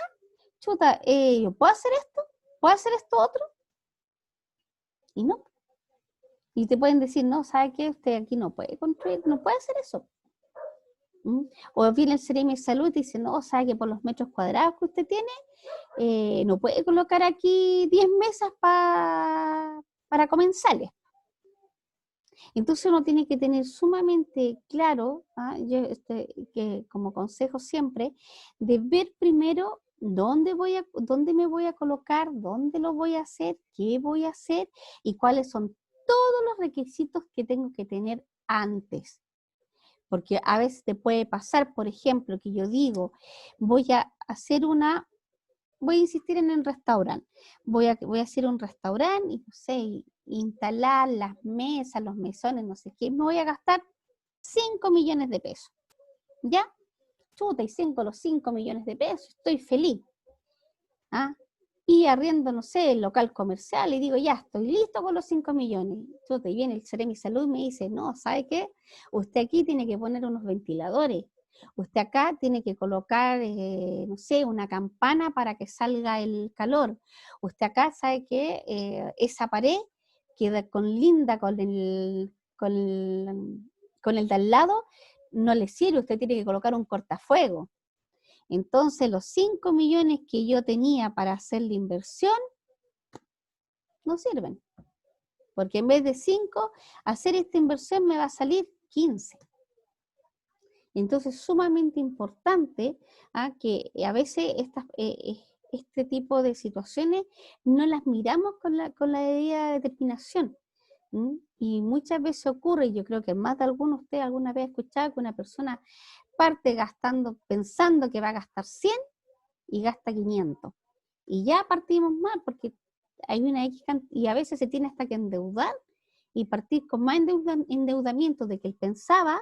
chuta, ¿yo puedo hacer esto? ¿Puedo hacer esto otro? Y no. Y te pueden decir, no, ¿sabe qué? Usted aquí no puede construir, no puede hacer eso. ¿Mm? O viene el Ceremi de Salud y dice, no, ¿sabe que por los metros cuadrados que usted tiene, no puede colocar aquí 10 mesas para comensales? Entonces uno tiene que tener sumamente claro, yo que como consejo siempre, de ver primero dónde me voy a colocar, dónde lo voy a hacer, qué voy a hacer y cuáles son todos los requisitos que tengo que tener antes. Porque a veces te puede pasar, por ejemplo, que yo digo, voy a insistir en el restaurante, voy a hacer un restaurante y no sé, instalar las mesas, los mesones, no sé qué, me voy a gastar 5 millones de pesos, ¿ya? Chuta, y los 5 millones de pesos, estoy feliz, ¿ah? Y arriendo, no sé, el local comercial y digo, ya, estoy listo con los 5 millones. Chuta, y viene el Ceremi Salud y me dice, no, ¿sabe qué? Usted aquí tiene que poner unos ventiladores. Usted acá tiene que colocar, no sé, una campana para que salga el calor. Usted acá sabe que esa pared queda linda con el de al lado, no le sirve, usted tiene que colocar un cortafuego. Entonces los 5 millones que yo tenía para hacer la inversión no sirven. Porque en vez de 5, hacer esta inversión me va a salir 15. Entonces es sumamente importante que a veces este tipo de situaciones no las miramos con la debida determinación. Y muchas veces ocurre, yo creo que más de alguno de ustedes alguna vez ha escuchado que una persona parte gastando, pensando que va a gastar 100 y gasta 500. Y ya partimos mal porque hay una X y a veces se tiene hasta que endeudar y partir con más endeudamiento de que él pensaba.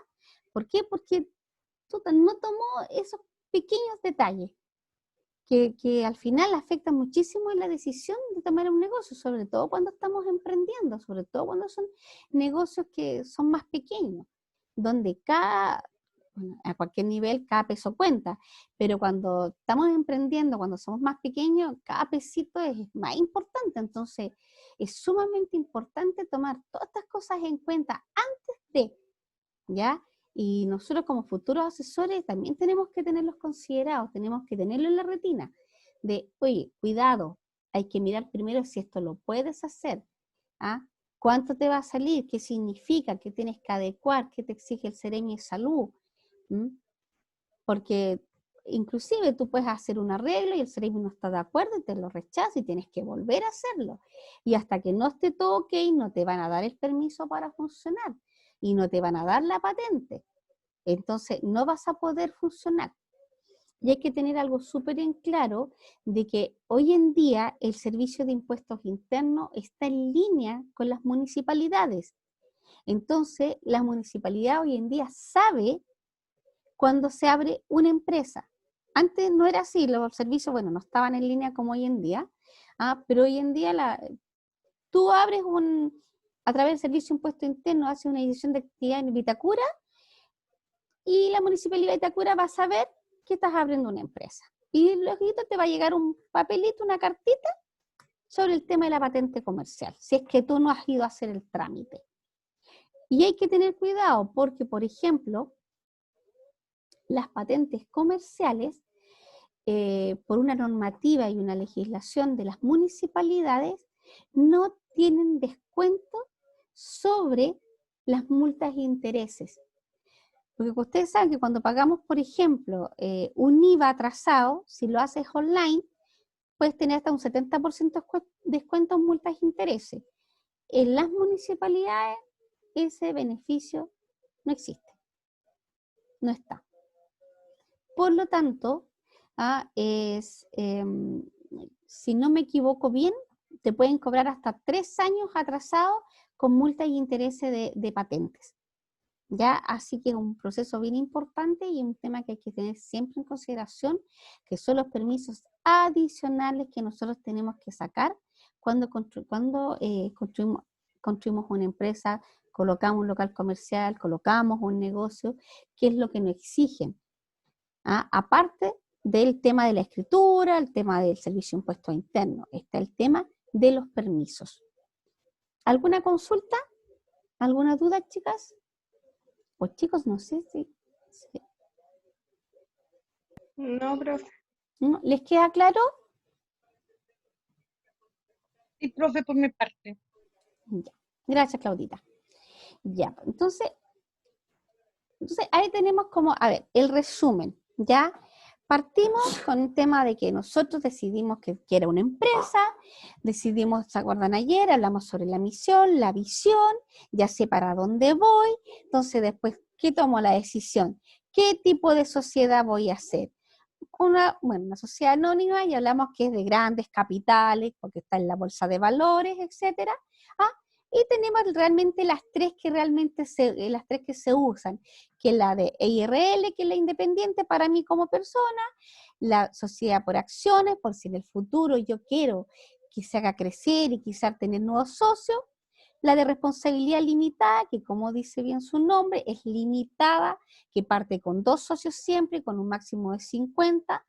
¿Por qué? Porque no tomó esos pequeños detalles que al final afectan muchísimo en la decisión de tomar un negocio, sobre todo cuando estamos emprendiendo, sobre todo cuando son negocios que son más pequeños, donde a cualquier nivel cada peso cuenta, pero cuando estamos emprendiendo, cuando somos más pequeños, cada pesito es más importante. Entonces es sumamente importante tomar todas estas cosas en cuenta antes de, ¿ya? Y nosotros como futuros asesores también tenemos que tenerlos considerados, tenemos que tenerlo en la retina, de, oye, cuidado, hay que mirar primero si esto lo puedes hacer, ¿cuánto te va a salir? ¿Qué significa? ¿Qué tienes que adecuar? ¿Qué te exige el Ceremi de Salud? Porque inclusive tú puedes hacer un arreglo y el Ceremi no está de acuerdo y te lo rechaza y tienes que volver a hacerlo. Y hasta que no esté todo ok, no te van a dar el permiso para funcionar y no te van a dar la patente. Entonces no vas a poder funcionar. Y hay que tener algo súper en claro de que hoy en día el Servicio de Impuestos Internos está en línea con las municipalidades. Entonces la municipalidad hoy en día sabe cuando se abre una empresa. Antes no era así, los servicios, bueno, no estaban en línea como hoy en día, pero hoy en día tú abres a través del Servicio de Impuesto Interno, haces una edición de actividad en Vitacura y la Municipalidad de Vitacura va a saber que estás abriendo una empresa. Y luego te va a llegar un papelito, una cartita sobre el tema de la patente comercial, si es que tú no has ido a hacer el trámite. Y hay que tener cuidado porque, por ejemplo, las patentes comerciales, por una normativa y una legislación de las municipalidades, no tienen descuento sobre las multas e intereses. Porque ustedes saben que cuando pagamos, por ejemplo, un IVA atrasado, si lo haces online, puedes tener hasta un 70% descuento en multas e intereses. En las municipalidades ese beneficio no existe, no está. Por lo tanto, si no me equivoco bien, te pueden cobrar hasta 3 años atrasados con multas y intereses de patentes. ¿Ya? Así que es un proceso bien importante y un tema que hay que tener siempre en consideración, que son los permisos adicionales que nosotros tenemos que sacar cuando construimos una empresa, colocamos un local comercial, colocamos un negocio, que es lo que nos exigen. Aparte del tema de la escritura, el tema del servicio de impuestos internos, está el tema de los permisos. ¿Alguna consulta? ¿Alguna duda, chicas? O chicos, no sé si... No, profe. ¿No? ¿Les queda claro? Sí, profe, por mi parte. Ya. Gracias, Claudita. Ya, entonces ahí tenemos como, a ver, el resumen, ¿ya? Partimos con un tema de que nosotros decidimos que era una empresa, decidimos, ¿se acuerdan ayer? Hablamos sobre la misión, la visión, ya sé para dónde voy, entonces después, ¿qué tomo la decisión? ¿Qué tipo de sociedad voy a hacer? Una sociedad anónima, y hablamos que es de grandes capitales, porque está en la bolsa de valores, etcétera. Y tenemos realmente las tres que se usan, que es la de EIRL, que es la independiente para mí como persona, la sociedad por acciones, por si en el futuro yo quiero que se haga crecer y quizás tener nuevos socios, la de responsabilidad limitada, que como dice bien su nombre, es limitada, que parte con 2 socios siempre, con un máximo de 50.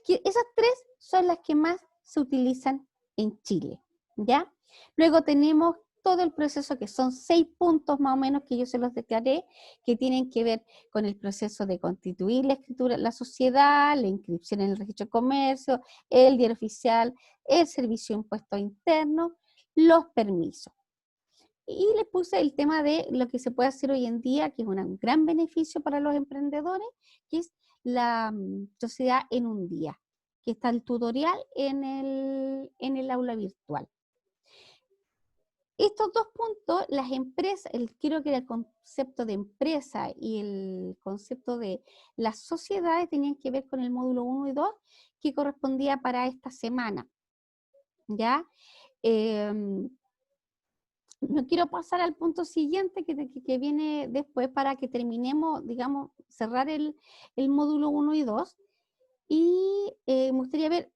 Que esas tres son las que más se utilizan en Chile, ¿ya? Luego tenemos todo el proceso, que son 6 puntos más o menos que yo se los declaré, que tienen que ver con el proceso de constituir la escritura, la sociedad, la inscripción en el registro de comercio, el diario oficial, el servicio de impuestos internos, los permisos. Y les puse el tema de lo que se puede hacer hoy en día, que es un gran beneficio para los emprendedores, que es la sociedad en un día, que está el tutorial en el aula virtual. Estos 2 puntos, las empresas, creo que el concepto de empresa y el concepto de las sociedades tenían que ver con el módulo 1 y 2, que correspondía para esta semana, ¿ya? No quiero pasar al punto siguiente que viene después para que terminemos, digamos, cerrar el módulo 1 y 2. Y me gustaría ver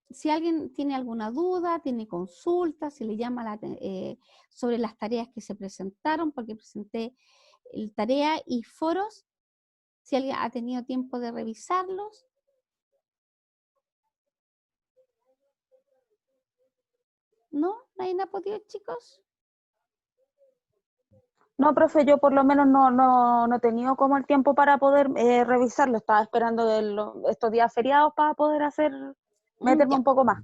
si alguien tiene alguna duda, tiene consultas, si le llama sobre las tareas que se presentaron, porque presenté tarea y foros, si alguien ha tenido tiempo de revisarlos. ¿No? ¿Nadie ha podido, chicos? No, profe, yo por lo menos no he tenido como el tiempo para poder revisarlo. Estaba esperando estos días feriados para poder meterme un poco más.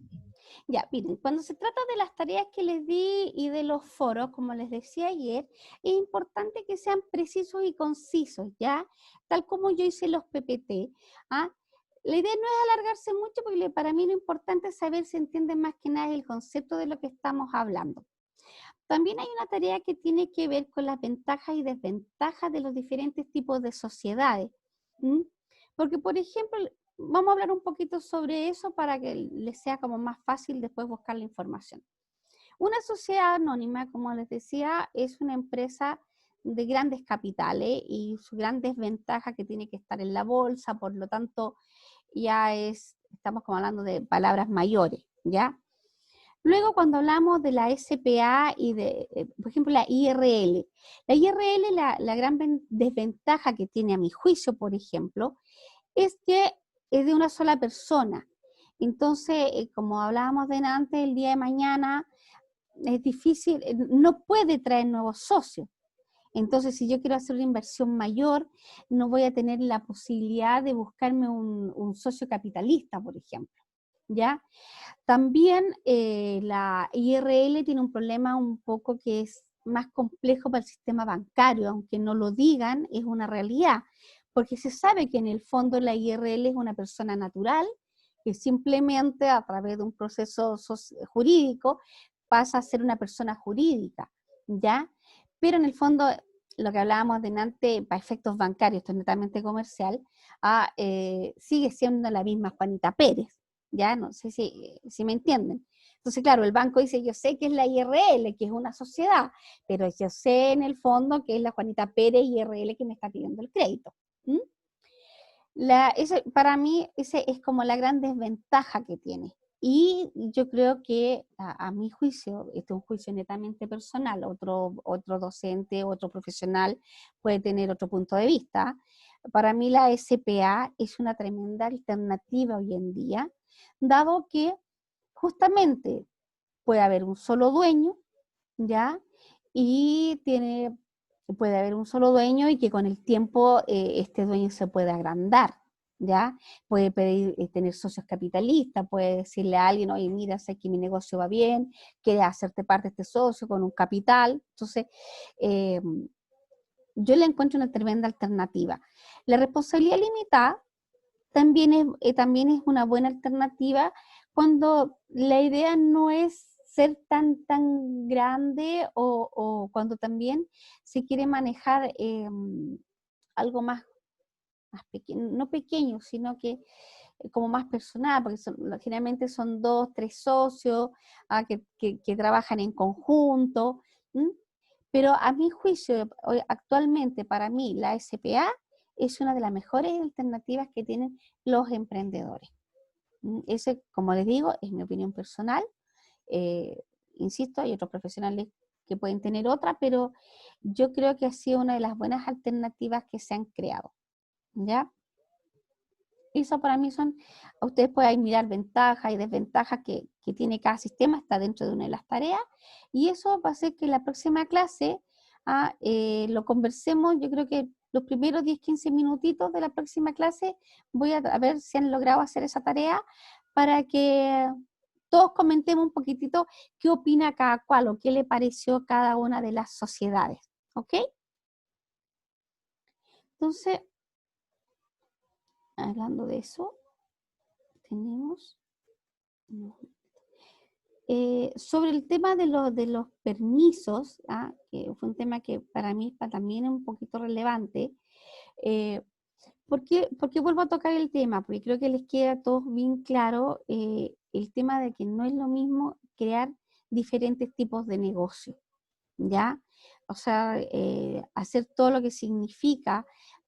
Ya, miren, cuando se trata de las tareas que les di y de los foros, como les decía ayer, es importante que sean precisos y concisos, ¿ya? Tal como yo hice los PPT. La idea no es alargarse mucho, porque para mí lo importante es saber si entienden más que nada el concepto de lo que estamos hablando. También hay una tarea que tiene que ver con las ventajas y desventajas de los diferentes tipos de sociedades. Porque, por ejemplo, vamos a hablar un poquito sobre eso para que les sea como más fácil después buscar la información. Una sociedad anónima, como les decía, es una empresa de grandes capitales y su gran desventaja que tiene que estar en la bolsa, por lo tanto, estamos como hablando de palabras mayores, ¿ya? Luego, cuando hablamos de la SPA y por ejemplo, la IRL, la gran desventaja que tiene a mi juicio, por ejemplo, es que es de una sola persona. Entonces, como hablábamos de antes, el día de mañana es difícil, no puede traer nuevos socios. Entonces, si yo quiero hacer una inversión mayor, no voy a tener la posibilidad de buscarme un socio capitalista, por ejemplo, ¿ya? También la IRL tiene un problema un poco que es más complejo para el sistema bancario, aunque no lo digan, es una realidad, porque se sabe que en el fondo la IRL es una persona natural que simplemente a través de un proceso jurídico pasa a ser una persona jurídica, ¿ya? Pero en el fondo, lo que hablábamos delante, para efectos bancarios, esto es netamente comercial, sigue siendo la misma Juanita Pérez, ¿ya? No sé si me entienden. Entonces, claro, el banco dice, yo sé que es la IRL, que es una sociedad, pero yo sé en el fondo que es la Juanita Pérez IRL que me está pidiendo el crédito. Para mí, ese es como la gran desventaja que tiene. Y yo creo que, a mi juicio, este es un juicio netamente personal, otro docente, otro profesional puede tener otro punto de vista. Para mí la SPA es una tremenda alternativa hoy en día, dado que justamente puede haber un solo dueño, ¿ya? Y puede haber un solo dueño y que con el tiempo este dueño se puede agrandar, ¿ya? Puede pedir, tener socios capitalistas, puede decirle a alguien, oye, mira, sé que mi negocio va bien, quiere hacerte parte de este socio con un capital. Entonces, yo le encuentro una tremenda alternativa. La responsabilidad limitada también es una buena alternativa cuando la idea no es ser tan grande o cuando también se quiere manejar algo más pequeño, no pequeño, sino que como más personal, porque generalmente son 2, 3 socios que trabajan en conjunto. ¿M? Pero a mi juicio, actualmente para mí la SPA es una de las mejores alternativas que tienen los emprendedores. Ese, como les digo, es mi opinión personal. Insisto, hay otros profesionales que pueden tener otra, pero yo creo que ha sido una de las buenas alternativas que se han creado, ¿ya? Eso para mí ustedes pueden mirar ventajas y desventajas que tiene cada sistema, está dentro de una de las tareas, y eso va a hacer que la próxima clase lo conversemos. Yo creo que los primeros 10-15 minutitos de la próxima clase voy a ver si han logrado hacer esa tarea para que todos comentemos un poquitito qué opina cada cual o qué le pareció cada una de las sociedades, ¿ok? Entonces, hablando de eso, tenemos sobre el tema de los permisos, que fue un tema que para mí también es un poquito relevante. ¿Por qué vuelvo a tocar el tema? Porque creo que les queda a todos bien claro el tema de que no es lo mismo crear diferentes tipos de negocio, ¿ya? O sea, hacer todo lo que significa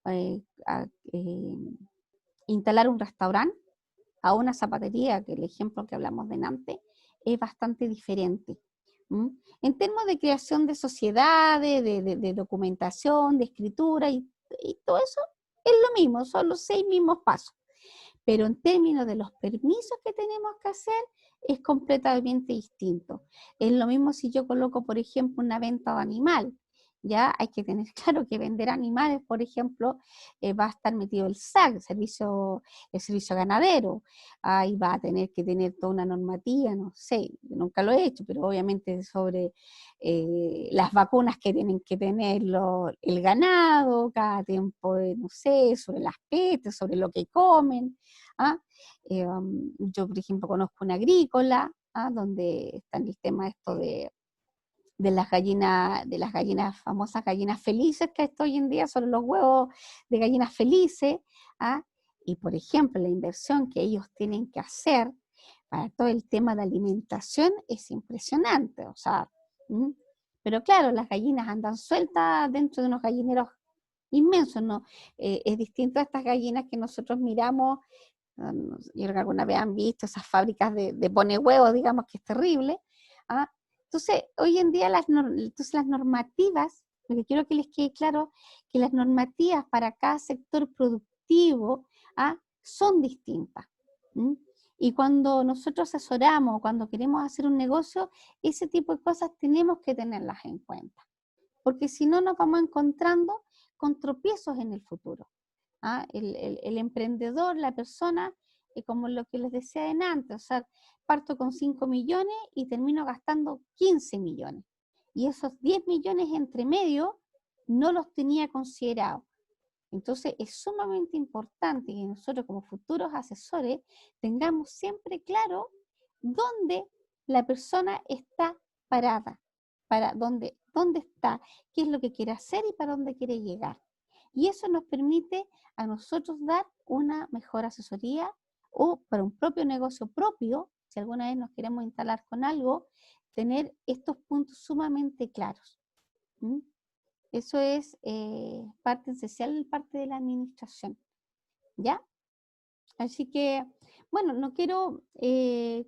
eh, a- eh, instalar un restaurante a una zapatería, que el ejemplo que hablamos delante, es bastante diferente. En términos de creación de sociedades, de documentación, de escritura y todo eso, es lo mismo, son los 6 mismos pasos. Pero en términos de los permisos que tenemos que hacer, es completamente distinto. Es lo mismo si yo coloco, por ejemplo, una venta de animal. Ya hay que tener claro que vender animales, por ejemplo, va a estar metido el SAC, el servicio ganadero. Ahí va a tener que tener toda una normativa, no sé, nunca lo he hecho, pero obviamente sobre las vacunas que tienen que tener el ganado, cada tiempo, no sé, sobre las pestes, sobre lo que comen. Yo, por ejemplo, conozco una agrícola, donde está el tema esto de las gallinas, famosas gallinas felices, que esto hoy en día son los huevos de gallinas felices, y por ejemplo la inversión que ellos tienen que hacer para todo el tema de alimentación es impresionante, o sea, pero claro, las gallinas andan sueltas dentro de unos gallineros inmensos, ¿no? Es distinto a estas gallinas que nosotros miramos. Yo creo que alguna vez han visto esas fábricas de pone huevos, digamos, que es terrible. Entonces, hoy en día las normativas, lo que quiero que les quede claro, que las normativas para cada sector productivo son distintas. Y cuando nosotros asesoramos, cuando queremos hacer un negocio, ese tipo de cosas tenemos que tenerlas en cuenta, porque si no nos vamos encontrando con tropiezos en el futuro. El emprendedor, la persona, como lo que les decía antes, o sea, parto con 5 millones y termino gastando 15 millones. y esos 10 millones entre medio no los tenía considerados. Entonces es sumamente importante que nosotros como futuros asesores tengamos siempre claro dónde la persona está parada, para dónde está, qué es lo que quiere hacer y para dónde quiere llegar. Y eso nos permite a nosotros dar una mejor asesoría o para un propio negocio propio, si alguna vez nos queremos instalar con algo, tener estos puntos sumamente claros. ¿Mm? Eso es parte esencial, parte de la administración, ¿ya? Así que, bueno, no quiero,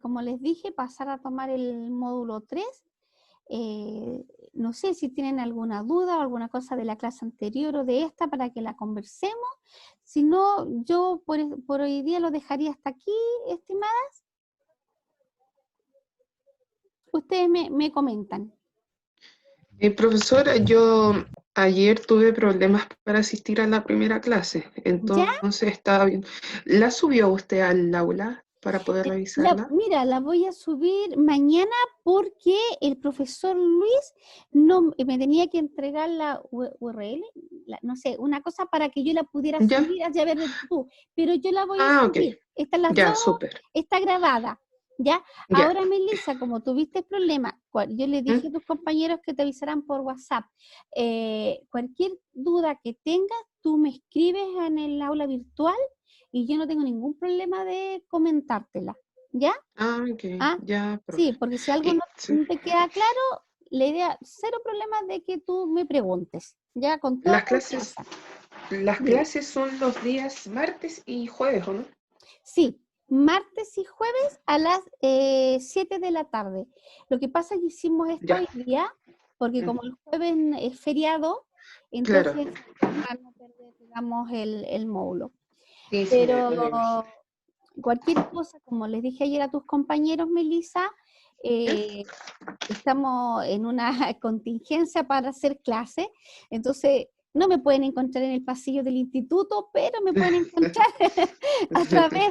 como les dije, pasar a tomar el módulo 3. No sé si tienen alguna duda o alguna cosa de la clase anterior o de esta para que la conversemos. Si no, yo por hoy día lo dejaría hasta aquí, estimadas. Ustedes me comentan. Profesora, yo ayer tuve problemas para asistir a la primera clase, entonces estaba bien. ¿La subió usted al aula para poder revisarla? Mira, la voy a subir mañana porque el profesor Luis no me tenía que entregar la URL, no sé, una cosa para que yo la pudiera ¿Ya? subir allá ver tú, pero yo la voy a subir. Ok. Estas las Ya, dos, súper. está grabada. ¿Ya? Ya. Ahora, Melissa, como tuviste problemas, yo le dije a tus compañeros que te avisarán por WhatsApp. Cualquier duda que tengas, tú me escribes en el aula virtual y yo no tengo ningún problema de comentártela. ¿Ya? Ok, ya, profe. Sí, porque si algo no te queda claro, la idea, cero problemas de que tú me preguntes. ¿Ya? Con toda confianza. Las clases son los días martes y jueves, ¿o no? Sí, martes y jueves a las 7 de la tarde. Lo que pasa es que hicimos esto hoy día, porque como el jueves es feriado, entonces para no perder, digamos, el módulo. Sí, Pero me imagino. cualquier cosa, como les dije ayer a tus compañeros, Melissa, estamos en una contingencia para hacer clase, entonces no me pueden encontrar en el pasillo del instituto, pero me pueden encontrar a través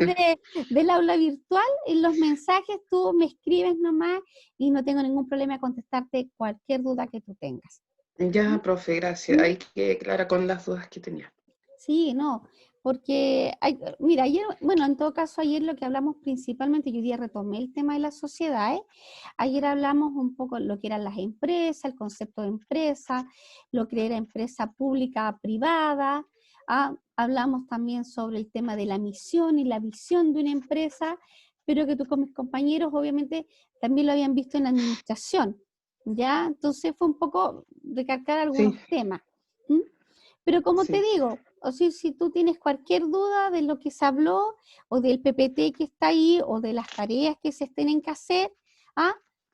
del aula virtual. En los mensajes tú me escribes nomás y no tengo ningún problema en contestarte cualquier duda que tú tengas. Ya, profe, gracias. Ahí quedé clara con las dudas que tenía. Sí, no, porque, mira, ayer, bueno, en todo caso, ayer lo que hablamos principalmente, yo hoy día retomé el tema de las sociedades, ayer hablamos un poco lo que eran las empresas, el concepto de empresa, lo que era empresa pública privada, hablamos también sobre el tema de la misión y la visión de una empresa, pero que tú con mis compañeros obviamente también lo habían visto en administración, ¿ya? Entonces fue un poco recalcar algunos temas. Pero como te digo, o sea, si tú tienes cualquier duda de lo que se habló, o del PPT que está ahí, o de las tareas que se tienen que hacer,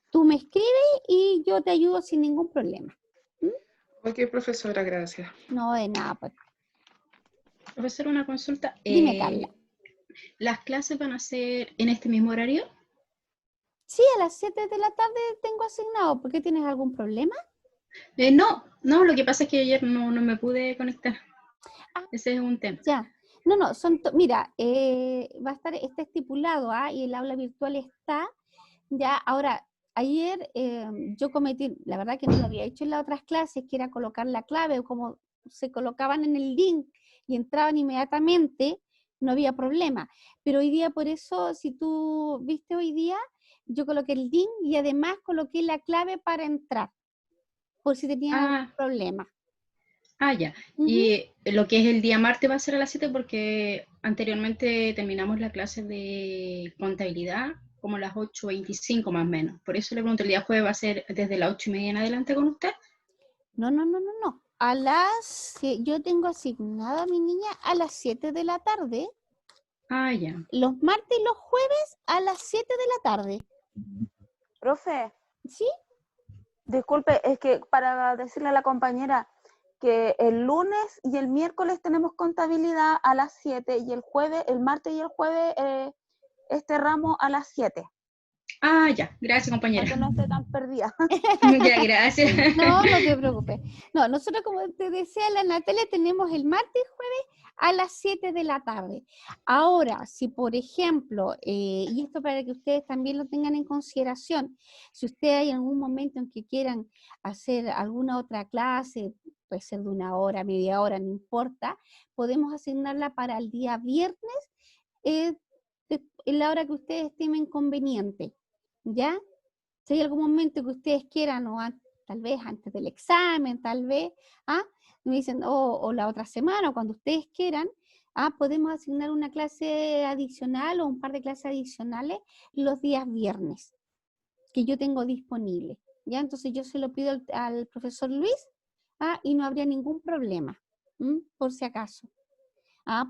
tú me escribes y yo te ayudo sin ningún problema. Ok, profesora, gracias. No, de nada. Pues. Profesor, una consulta. Dime, Carla. ¿Las clases van a ser en este mismo horario? Sí, a las 7 de la tarde tengo asignado. ¿Por qué tienes algún problema? No, lo que pasa es que ayer no me pude conectar. Ese es un tema. Ya. No, mira, va a estar, está estipulado, y el aula virtual está, ya, ahora, ayer yo cometí, la verdad que no lo había hecho en las otras clases, que era colocar la clave, o como se colocaban en el link y entraban inmediatamente, no había problema. Pero hoy día, por eso, si tú viste hoy día, yo coloqué el link y además coloqué la clave para entrar, por si tenían algún problema. Ya. Y lo que es el día martes va a ser a las 7 porque anteriormente terminamos la clase de contabilidad como a las 8:25 más o menos. Por eso le pregunto, ¿el día jueves va a ser desde las 8:30 en adelante con usted? No. Yo tengo asignada a mi niña a las 7 de la tarde. Ya. Los martes y los jueves a las 7 de la tarde. Profe. ¿Sí? Disculpe, es que para decirle a la compañera que el lunes y el miércoles tenemos contabilidad a las 7 y el martes y el jueves este ramo a las 7. Ya, gracias compañera. Para que no esté tan perdida. Ya, gracias. No te preocupes. No, nosotros como te decía la Natalia tenemos el martes y jueves a las 7 de la tarde. Ahora, si por ejemplo, y esto para que ustedes también lo tengan en consideración, si ustedes hay algún momento en que quieran hacer alguna otra clase, puede ser de 1 hora, media hora, no importa, podemos asignarla para el día viernes, en la hora que ustedes estimen conveniente, ¿ya? Si hay algún momento que ustedes quieran, o tal vez antes del examen, tal vez, me dicen, o la otra semana, o cuando ustedes quieran, podemos asignar una clase adicional o un par de clases adicionales los días viernes, que yo tengo disponible, ¿ya? Entonces yo se lo pido al profesor Luis, y no habría ningún problema, por si acaso.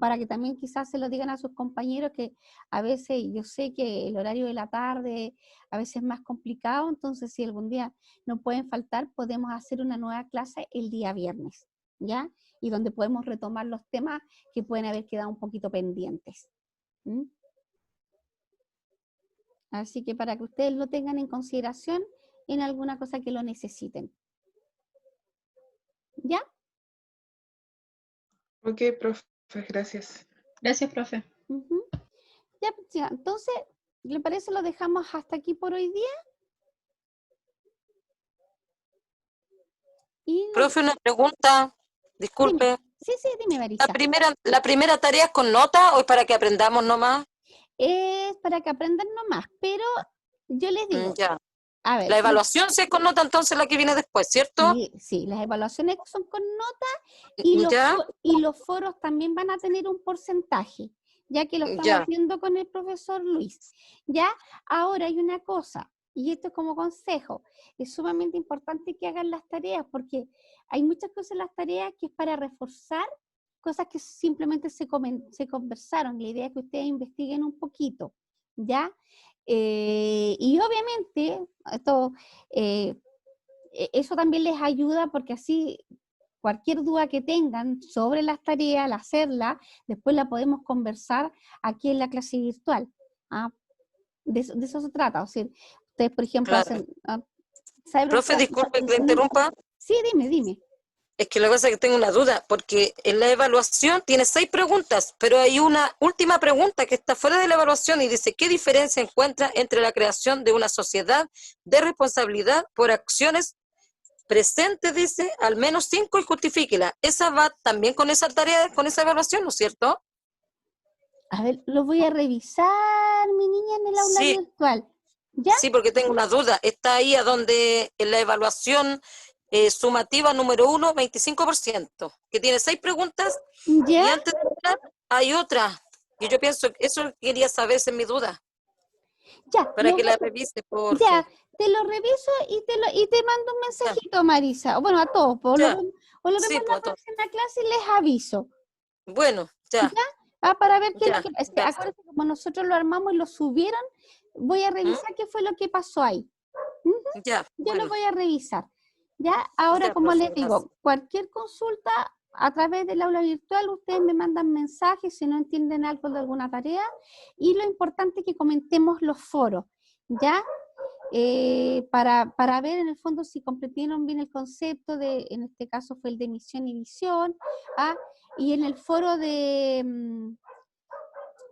Para que también quizás se lo digan a sus compañeros, que a veces yo sé que el horario de la tarde a veces es más complicado, entonces si algún día no pueden faltar, podemos hacer una nueva clase el día viernes, ¿ya? Y donde podemos retomar los temas que pueden haber quedado un poquito pendientes. Así que para que ustedes lo tengan en consideración en alguna cosa que lo necesiten. ¿Ya? Ok, profe, gracias. Gracias, profe. Ya, pues, ya, entonces, ¿le parece lo dejamos hasta aquí por hoy día? Profe, una pregunta, disculpe. Dime. Sí, dime, Marisa. ¿La primera tarea es con nota o es para que aprendamos nomás? Es para que aprendan nomás, pero yo les digo, Ya. a ver. La evaluación sí es con nota, entonces la que viene después, ¿cierto? Sí, las evaluaciones son con nota y los foros también van a tener un porcentaje, ya que lo estamos viendo con el profesor Luis. ¿Ya? Ahora hay una cosa, y esto es como consejo, es sumamente importante que hagan las tareas, porque hay muchas cosas en las tareas que es para reforzar cosas que simplemente se conversaron. La idea es que ustedes investiguen un poquito, ¿ya? Y obviamente, eso también les ayuda, porque así cualquier duda que tengan sobre las tareas, al hacerla, después la podemos conversar aquí en la clase virtual. De eso se trata. O sea, ustedes, por ejemplo, hacen... Profe, disculpe que le interrumpa. Sí, dime. Es que la cosa es que tengo una duda, porque en la evaluación tiene 6 preguntas, pero hay una última pregunta que está fuera de la evaluación y dice, ¿qué diferencia encuentra entre la creación de una sociedad de responsabilidad por acciones presentes, dice, al menos 5 y justifíquela? Esa va también con esa tarea, con esa evaluación, ¿no es cierto? A ver, lo voy a revisar, mi niña, en el aula virtual. ¿Ya? Sí, porque tengo una duda. Está ahí a donde en la evaluación sumativa número 1, 25%, que tiene 6 preguntas, y antes de entrar hay otra. Y yo pienso, eso quería saber, esa es mi duda. Ya. Para que la revise, por favor. Ya, te lo reviso y te mando un mensajito, Marisa. Bueno, a todos, o lo vemos en la próxima clase y les aviso. Bueno, ya. Para ver qué es lo que... Acuérdense, como nosotros lo armamos y lo subieron, voy a revisar qué fue lo que pasó ahí. Yo lo voy a revisar. Ya, ahora, como les digo, cualquier consulta a través del aula virtual, ustedes me mandan mensajes si no entienden algo de alguna tarea, y lo importante es que comentemos los foros, ¿ya? Para ver en el fondo si comprendieron bien el concepto de, en este caso fue el de misión y visión, y en el foro de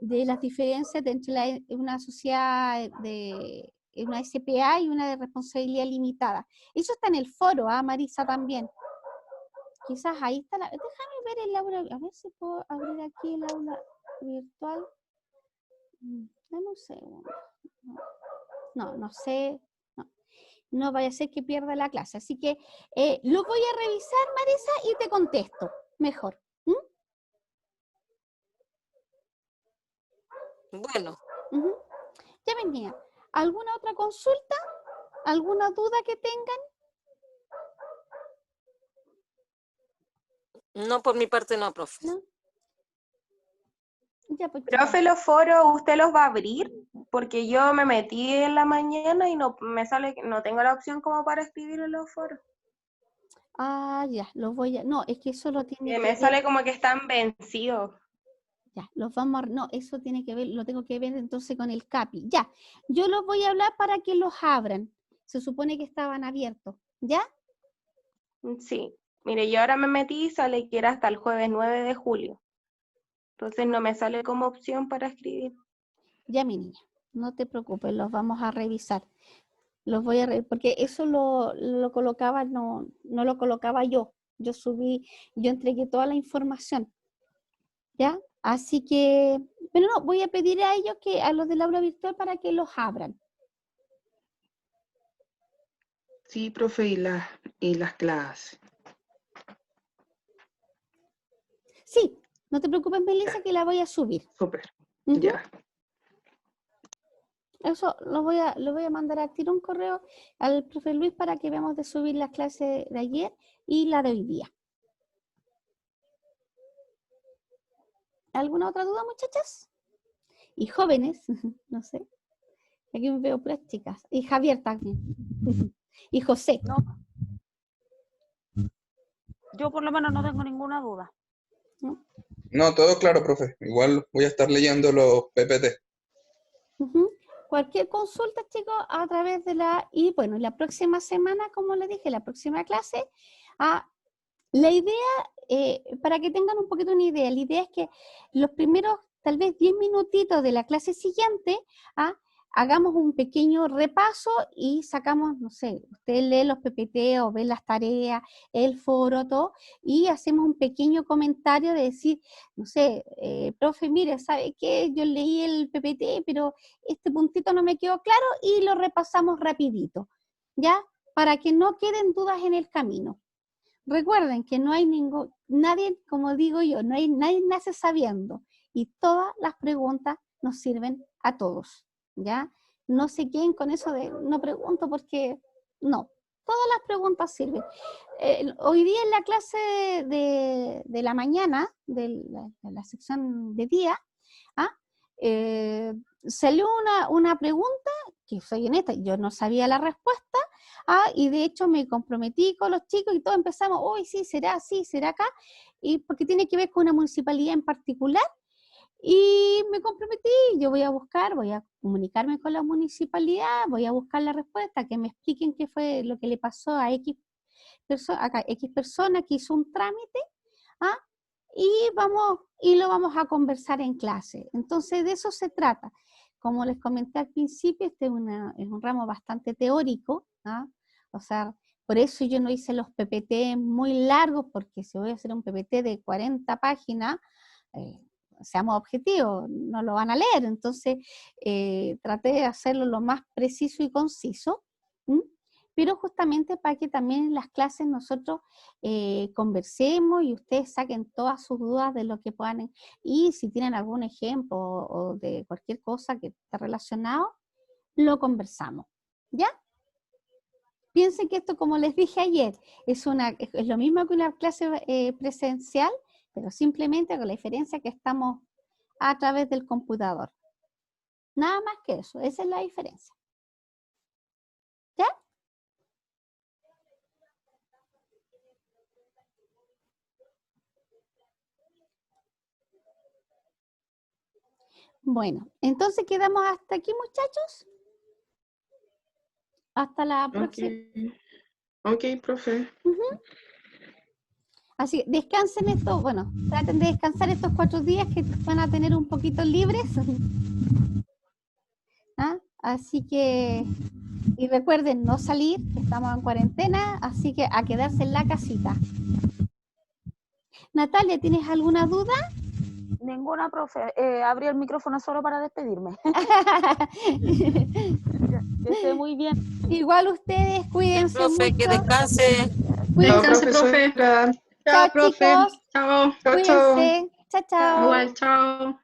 las diferencias entre una sociedad de una SPA y una de responsabilidad limitada. Eso está en el foro, Marisa, también. Quizás ahí está déjame ver el aula, a ver si puedo abrir aquí el aula virtual. Dame un segundo. No sé. No vaya a ser que pierda la clase. Así que lo voy a revisar, Marisa, y te contesto mejor. Bueno. Ya venía. ¿Alguna otra consulta? ¿Alguna duda que tengan? No, por mi parte no, profe. ¿No? Ya, pues, profe, los foros, ¿usted los va a abrir? Porque yo me metí en la mañana y no me sale, no tengo la opción como para escribir en los foros. Ya, los voy a... No, es que eso lo tiene que me ver... sale como que están vencidos. Ya, los vamos a... No, eso tiene que ver, lo tengo que ver entonces con el CAPI. Ya, yo los voy a hablar para que los abran. Se supone que estaban abiertos, ¿ya? Sí. Mire, yo ahora me metí y sale que era hasta el jueves 9 de julio. Entonces no me sale como opción para escribir. Ya, mi niña, no te preocupes, los vamos a revisar. Los voy a revisar, porque eso lo colocaba, no lo colocaba yo. Yo entregué toda la información, ¿ya? Así que, pero no, voy a pedir a ellos a los del aula virtual para que los abran. Sí, profe, y las clases. Sí, no te preocupes, Melissa, que la voy a subir. Súper, Ujú. ya. Eso lo voy a mandar a tirar un correo al profe Luis para que veamos de subir las clases de ayer y la de hoy día. ¿Alguna otra duda, muchachas? Y jóvenes, no sé. Aquí me veo puras chicas. Y Javier también. Y José. No. Yo por lo menos no tengo ninguna duda. ¿No? No, todo claro, profe. Igual voy a estar leyendo los PPT. Uh-huh. Cualquier consulta, chicos, a través de y bueno, la próxima semana, como les dije, la próxima clase, la idea, para que tengan un poquito una idea, la idea es que los primeros, tal vez 10 minutitos de la clase siguiente, hagamos un pequeño repaso y sacamos, no sé, usted lee los PPT o ve las tareas, el foro, todo, y hacemos un pequeño comentario de decir, no sé, profe, mire, ¿sabe qué? Yo leí el PPT, pero este puntito no me quedó claro y lo repasamos rapidito, ¿ya? Para que no queden dudas en el camino. Recuerden que no hay nadie, como digo yo, nadie nace sabiendo y todas las preguntas nos sirven a todos, ¿ya? No se queden con eso de no pregunto porque no, todas las preguntas sirven. Hoy día en la clase de la mañana, de la sección de día, salió una pregunta que soy honesta, yo no sabía la respuesta, y de hecho me comprometí con los chicos y todos empezamos, uy, sí, será así, será acá, y porque tiene que ver con una municipalidad en particular, y me comprometí, yo voy a comunicarme con la municipalidad, voy a buscar la respuesta, que me expliquen qué fue lo que le pasó a X persona que hizo un trámite, y lo vamos a conversar en clase. Entonces, de eso se trata. Como les comenté al principio, este es un ramo bastante teórico, o sea, por eso yo no hice los PPT muy largos, porque si voy a hacer un PPT de 40 páginas, seamos objetivos, no lo van a leer. Entonces, traté de hacerlo lo más preciso y conciso, pero justamente para que también en las clases nosotros conversemos y ustedes saquen todas sus dudas de lo que puedan, y si tienen algún ejemplo o de cualquier cosa que esté relacionado, lo conversamos, ¿ya? Piensen que esto, como les dije ayer, es lo mismo que una clase presencial, pero simplemente con la diferencia que estamos a través del computador. Nada más que eso, esa es la diferencia. ¿Ya? Bueno, entonces quedamos hasta aquí, muchachos. Hasta la próxima. Ok, profe. Así que descansen traten de descansar estos 4 días que van a tener un poquito libres. Así que, y recuerden no salir, que estamos en cuarentena, así que a quedarse en la casita. Natalia, ¿tienes alguna duda? Ninguna, profe. Abrí el micrófono solo para despedirme. Que esté muy bien. Igual ustedes, cuídense Profe, mucho. que descanse. Descanse, profe. Profesora. Chao, profe. chicos. Chao. Chao, chao. Cuídense. Chao, chao. Igual, chao.